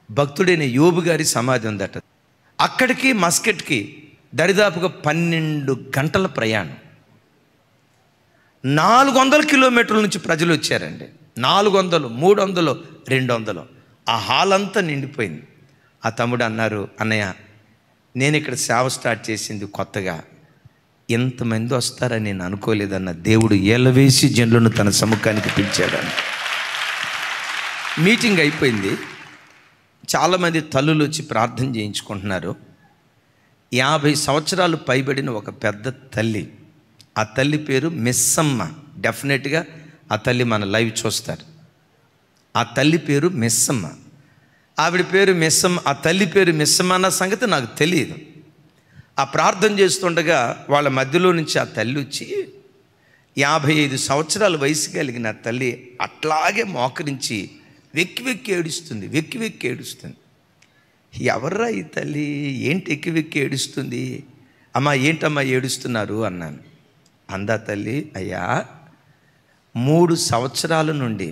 భక్తుడైన యోబు గారి సమాధి ఉందట. అక్కడికి మస్కట్కి దరిదాపుగా 12 గంటల ప్రయాణం. 400 కిలోమీటర్ల నుంచి ప్రజలు వచ్చారండి. 400, 300, 200. ఆ హాల్ అంతా నిండిపోయింది. ఆ తమ్ముడు అన్నారు, అన్నయ్య నేను ఇక్కడ సేవ స్టార్ట్ చేసింది కొత్తగా, ఎంతమంది వస్తారని నేను అనుకోలేదన్న. దేవుడు ఏలవేసి జనులను తన సముఖానికి పిలిచాడన్న. మీటింగ్ అయిపోయింది. చాలామంది తల్లులు వచ్చి ప్రార్థన చేయించుకుంటున్నారు. 50 సంవత్సరాలు పైబడిన ఒక పెద్ద తల్లి, ఆ తల్లి పేరు మిస్సమ్మ. డెఫినెట్గా ఆ తల్లి మన లైవ్ చూస్తారు. ఆ తల్లి పేరు మిస్సమ్మ. ఆవిడ పేరు మిస్సమ్మ. ఆ తల్లి పేరు మిస్సమ్మ అన్న సంగతి నాకు తెలియదు. ఆ ప్రార్థన చేస్తుండగా వాళ్ళ మధ్యలో నుంచి ఆ తల్లి వచ్చి 55 సంవత్సరాల వయసు కలిగిన ఆ తల్లి అట్లాగే మోకరించి వెక్కి వెక్కి ఏడుస్తుంది. ఎవర్రా ఈ తల్లి, ఏంటి వెక్కి వెక్కి ఏడుస్తుంది? అమ్మా ఏంటమ్మా ఏడుస్తున్నారు అన్నాను. అందా తల్లి, అయ్యా 3 సంవత్సరాల నుండి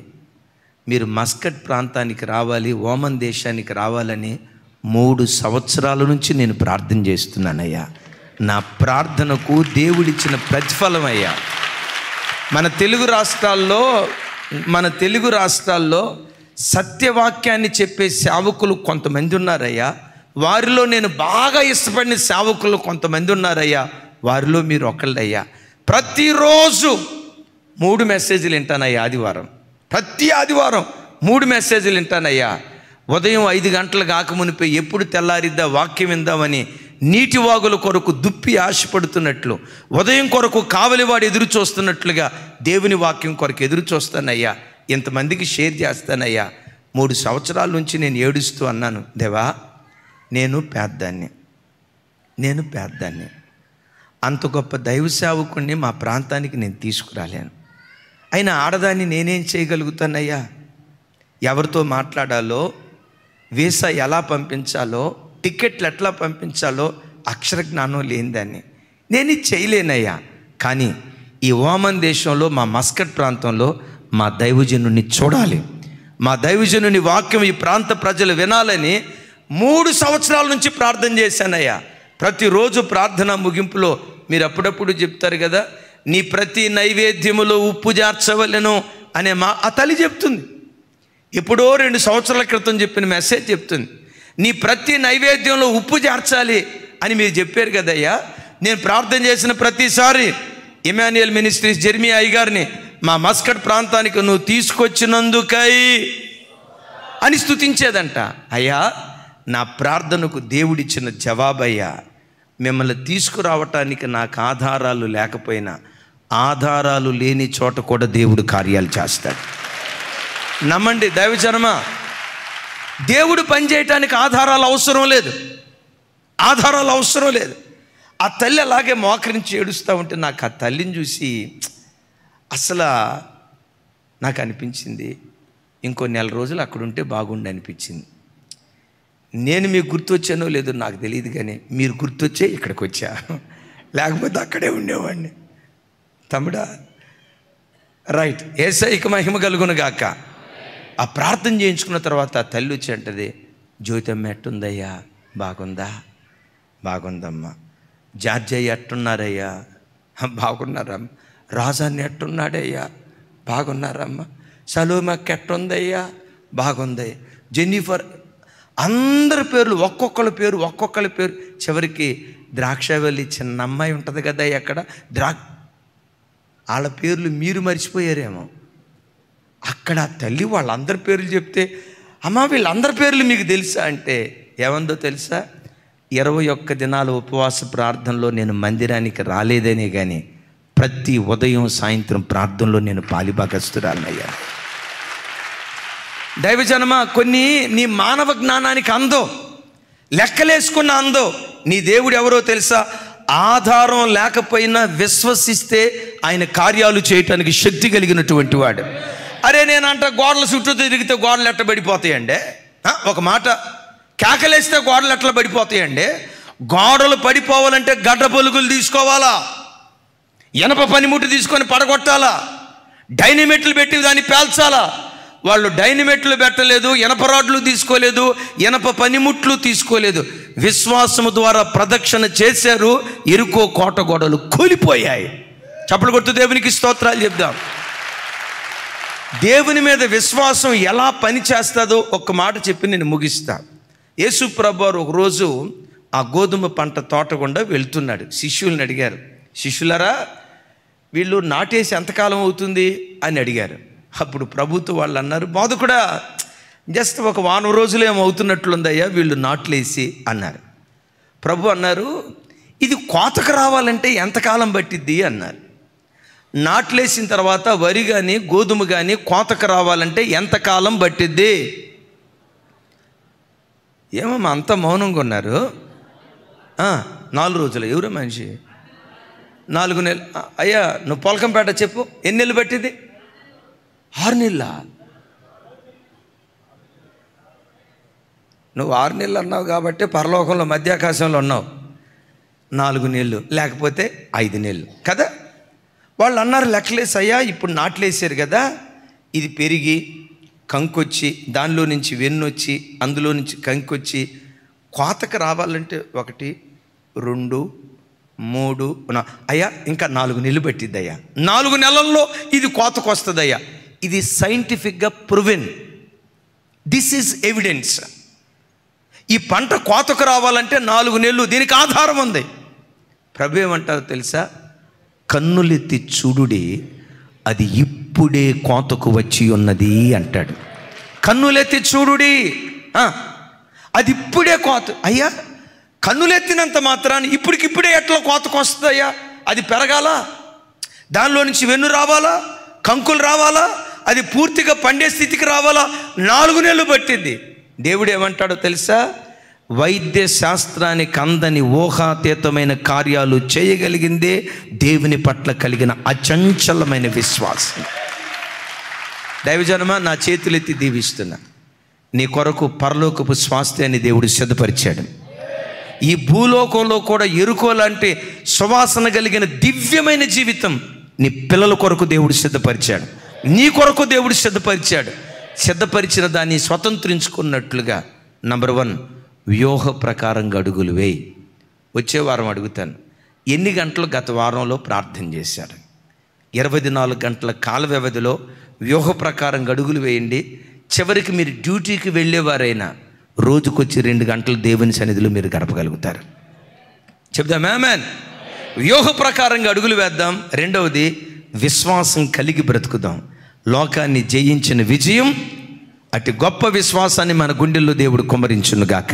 మీరు మస్కట్ ప్రాంతానికి రావాలి, ఓమన్ దేశానికి రావాలని 3 సంవత్సరాల నుంచి నేను ప్రార్థన చేస్తున్నానయ్యా. నా ప్రార్థనకు దేవుడిచ్చిన ప్రతిఫలం అయ్యా. మన తెలుగు రాష్ట్రాల్లో సత్యవాక్యాన్ని చెప్పే సేవకులు కొంతమంది ఉన్నారయ్యా. వారిలో నేను బాగా ఇష్టపడిన సేవకులు కొంతమంది ఉన్నారయ్యా. వారిలో మీరు ఒకళ్ళయ్యా. ప్రతిరోజు 3 మెసేజ్లు వింటానయ్యా. ప్రతి ఆదివారం 3 మెసేజ్లు వింటానయ్యా. ఉదయం 5 గంటలు కాకమునిపై ఎప్పుడు తెల్లారిద్దా వాక్యం విందామని నీటి వాగుల కొరకు దుప్పి ఆశపడుతున్నట్లు, ఉదయం కొరకు కావలివాడు ఎదురు చూస్తున్నట్లుగా దేవుని వాక్యం కొరకు ఎదురు చూస్తానయ్యా. ఇంతమందికి షేర్ చేస్తానయ్యా. 3 సంవత్సరాల నుంచి నేను ఏడుస్తూ అన్నాను, దేవా నేను పేద్దాన్ని, అంత గొప్ప దైవ సేవకుణ్ణి మా ప్రాంతానికి నేను తీసుకురాలేను. అయినా ఆడదాన్ని నేనేం చేయగలుగుతానయ్యా? ఎవరితో మాట్లాడాలో, వీసా ఎలా పంపించాలో, టికెట్లు ఎట్లా పంపించాలో అక్షర జ్ఞానం లేనిదాన్ని నేను చేయలేనయ్యా. కానీ ఈ ఓమన్ దేశంలో మా మస్కట్ ప్రాంతంలో మా దైవజనుని చూడాలి, మా దైవజనుని వాక్యం ఈ ప్రాంత ప్రజలు వినాలని 3 సంవత్సరాల నుంచి ప్రార్థన చేశానయ్యా. ప్రతిరోజు ప్రార్థన ముగింపులో మీరు అప్పుడప్పుడు చెప్తారు కదా, నీ ప్రతి నైవేద్యములో ఉప్పు చేర్చవలెను అనే ఆ తల్లి చెప్తుంది. ఎప్పుడో 2 సంవత్సరాల క్రితం చెప్పిన మెసేజ్ చెప్తుంది. నీ ప్రతి నైవేద్యంలో ఉప్పు చేర్చాలి అని మీరు చెప్పారు కదయ్యా. నేను ప్రార్థన చేసిన ప్రతిసారి ఇమాన్యుయల్ మినిస్ట్రీస్ జెర్మియా అయ్యగారిని మా మస్కట్ ప్రాంతానికి నువ్వు తీసుకొచ్చినందుకై అని స్తుతించేదంట. అయ్యా నా ప్రార్థనకు దేవుడిచ్చిన జవాబయ్యా. మిమ్మల్ని తీసుకురావటానికి నాకు ఆధారాలు లేకపోయినా ఆధారాలు లేని చోట కూడా దేవుడు కార్యాలు చేస్తాడు. నమ్మండి దైవజనమా, దేవుడు పనిచేయటానికి ఆధారాలు అవసరం లేదు. ఆ తల్లి అలాగే మోకరించి ఏడుస్తూ ఉంటే నాకు ఆ తల్లిని చూసి అసలు నాకు అనిపించింది, ఇంకో 1 నెల రోజులు అక్కడ ఉంటే బాగుండి అనిపించింది. నేను మీకు గుర్తొచ్చానో లేదో నాకు తెలియదు, కానీ మీరు గుర్తొచ్చే ఇక్కడికి వచ్చా, లేకపోతే అక్కడే ఉండేవాడిని. తమ్ముడా రైట్, యేసయ్యకి మహిమ కలుగును గాక. ఆ ప్రార్థన చేయించుకున్న తర్వాత ఆ తల్లి వచ్చి అంటది, జ్యోతమ్మ ఎట్టుందయ్యా? బాగుందమ్మా. జార్జయ్య ఎట్టున్నారయ్యా? బాగున్నారమ్మ. రాజాన్ని ఎట్టున్నాడయ్యా? బాగున్నారమ్మా. సలోమకి ఎట్టుందయ్యా? బాగుందయ్యా. జెన్నిఫర్, అందరి పేర్లు ఒక్కొక్కరి పేరు చివరికి ద్రాక్షవల్లి చిన్న అమ్మాయి ఉంటుంది కదా అక్కడ, వాళ్ళ పేర్లు మీరు మర్చిపోయారేమో. అక్కడ తల్లి వాళ్ళందరి పేర్లు చెప్తే, అమ్మ వీళ్ళందరి పేర్లు మీకు తెలుసా అంటే ఏమందో తెలుసా? 21 దినాల ఉపవాస ప్రార్థనలో నేను మందిరానికి రాలేదనే కానీ ప్రతి ఉదయం సాయంత్రం ప్రార్థనలో నేను పాలిభాగస్తురాలనయ్యా. దైవజనమా, కొన్ని నీ మానవ జ్ఞానానికి అందో, లెక్కలేసుకున్న అందో. నీ దేవుడు ఎవరో తెలుసా? ఆధారం లేకపోయినా విశ్వసిస్తే ఆయన కార్యాలు చేయటానికి శక్తి కలిగినటువంటి వాడు. అరే నేనంట గోడల చుట్టూ తిరిగితే గోడలు ఎట్లా పడిపోతాయండి? ఒక మాట, కేకలేస్తే గోడలు ఎట్లా పడిపోతాయండి? గోడలు పడిపోవాలంటే గడ్డ పలుకులు తీసుకోవాలా, ఇనప పనిముట్టు తీసుకొని పడగొట్టాలా, డైనమిట్లు పెట్టి దాన్ని పేల్చాలా. వాళ్ళు డైనమిట్లు పెట్టలేదు, ఇనప రాడ్లు తీసుకోలేదు, ఇనప పనిముట్లు తీసుకోలేదు. విశ్వాసము ద్వారా ప్రదక్షిణ చేశారు, ఎరుకో కోట గోడలు కూలిపోయాయి. చప్పలు కొడుతూ దేవునికి స్తోత్రాలు చెప్దాం. దేవుని మీద విశ్వాసం ఎలా పని చేస్తుందో ఒక్క మాట చెప్పి నేను ముగిస్తా. యేసు ప్రభువారు ఒకరోజు ఆ గోధుమ పంట తోట గుండా వెళ్తున్నాడు. శిష్యుల్ని అడిగారు, శిష్యులారా, వీళ్ళు నాటేసి ఎంతకాలం అవుతుంది అని అడిగారు. అప్పుడు ప్రభుత్వ వాళ్ళు అన్నారు, బోధకుడా, జస్ట్ ఒక వారం రోజులు ఏమవుతున్నట్లుందయ్యా వీళ్ళు నాట్లేసి అన్నారు. ప్రభు అన్నారు, ఇది కోతకు రావాలంటే ఎంతకాలం పట్టిద్ది అన్నారు. నాట్లేసిన తర్వాత వరి కానీ గోధుమ కానీ కోతకు రావాలంటే ఎంతకాలం పట్టిద్ది? ఏమమ్మా అంత మౌనంగా ఉన్నారు? 4 రోజులు. ఎవరు మనిషి? 4 నెలలు. అయ్యా నువ్వు పొలకంపేట చెప్పు, ఎన్ని నెలలు పట్టింది? 6 నెలల. నువ్వు 6 నెలలు అన్నావు కాబట్టి పరలోకంలో మధ్యాకాశంలో ఉన్నావు. 4 నెలలు లేకపోతే 5 నెలలు కదా. వాళ్ళు అన్నారు, లెక్కలేసి అయ్యా ఇప్పుడు నాట్లేసారు కదా, ఇది పెరిగి కంకొచ్చి దానిలో నుంచి వెన్నొచ్చి అందులో నుంచి కంకొచ్చి కోతకు రావాలంటే 1, 2, 3 అయ్యా ఇంకా 4 నెలలు పట్టిద్ది అయ్యా. 4 నెలల్లో ఇది కోతకు వస్తుంది అయ్యా. ఇది సైంటిఫిక్గా ప్రూవెన్. This is evidence. ఈ పంట కోతకు రావాలంటే 4 నెలలు, దీనికి ఆధారం ఉంది. ప్రభు ఏమంటారు తెలుసా? కన్నులెత్తి చూడుడి, అది ఇప్పుడే కోతకు వచ్చి ఉన్నది అంటాడు. కన్నులెత్తి చూడుడి, అది ఇప్పుడే కోత. అయ్యా కన్నులెత్తినంత మాత్రాన్ని ఇప్పటికిప్పుడే ఎట్లా కోతకు వస్తుంది అయ్యా? అది పెరగాల, దానిలో నుంచి వెన్ను రావాలా, కంకులు రావాలా, అది పూర్తిగా పండే స్థితికి రావాలా, 4 నెలలు పట్టింది. దేవుడు ఏమంటాడో తెలుసా? వైద్య శాస్త్రానికి అందని ఊహాతీతమైన కార్యాలు చేయగలిగిందే దేవుని పట్ల కలిగిన అచంచలమైన విశ్వాసం. దైవజనమా, నా చేతులెత్తి దీవిస్తున్నా, నీ కొరకు పరలోకపు స్వాస్థ్యాన్ని దేవుడు సిద్ధపరిచాడు. ఈ భూలోకంలో కూడా ఎరుకోలాంటి సువాసన కలిగిన దివ్యమైన జీవితం నీ పిల్లల కొరకు దేవుడు సిద్ధపరిచాడు, నీ కొరకు దేవుడు సిద్ధపరిచాడు. సిద్ధపరిచిన దాన్ని స్వతంత్రించుకున్నట్లుగా నంబర్ 1, వ్యూహ ప్రకారంగా అడుగులు వేయి. వచ్చే వారం అడుగుతాను, ఎన్ని గంటలు గత వారంలో ప్రార్థన చేశారు? 24 గంటల కాల వ్యవధిలో వ్యూహ ప్రకారంగా అడుగులు వేయండి. చివరికి మీరు డ్యూటీకి వెళ్ళేవారైనా రోజుకొచ్చి 2 గంటలు దేవుని సన్నిధిలో మీరు గడపగలుగుతారు. చెప్దాం ఆమేన్. వ్యూహ ప్రకారంగా అడుగులు వేద్దాం. రెండవది, విశ్వాసం కలిగి బ్రతుకుదాం. లోకాన్ని జయించిన విజయం, అటు గొప్ప విశ్వాసాన్ని మన గుండెల్లో దేవుడు కుమ్మరించునుగాక.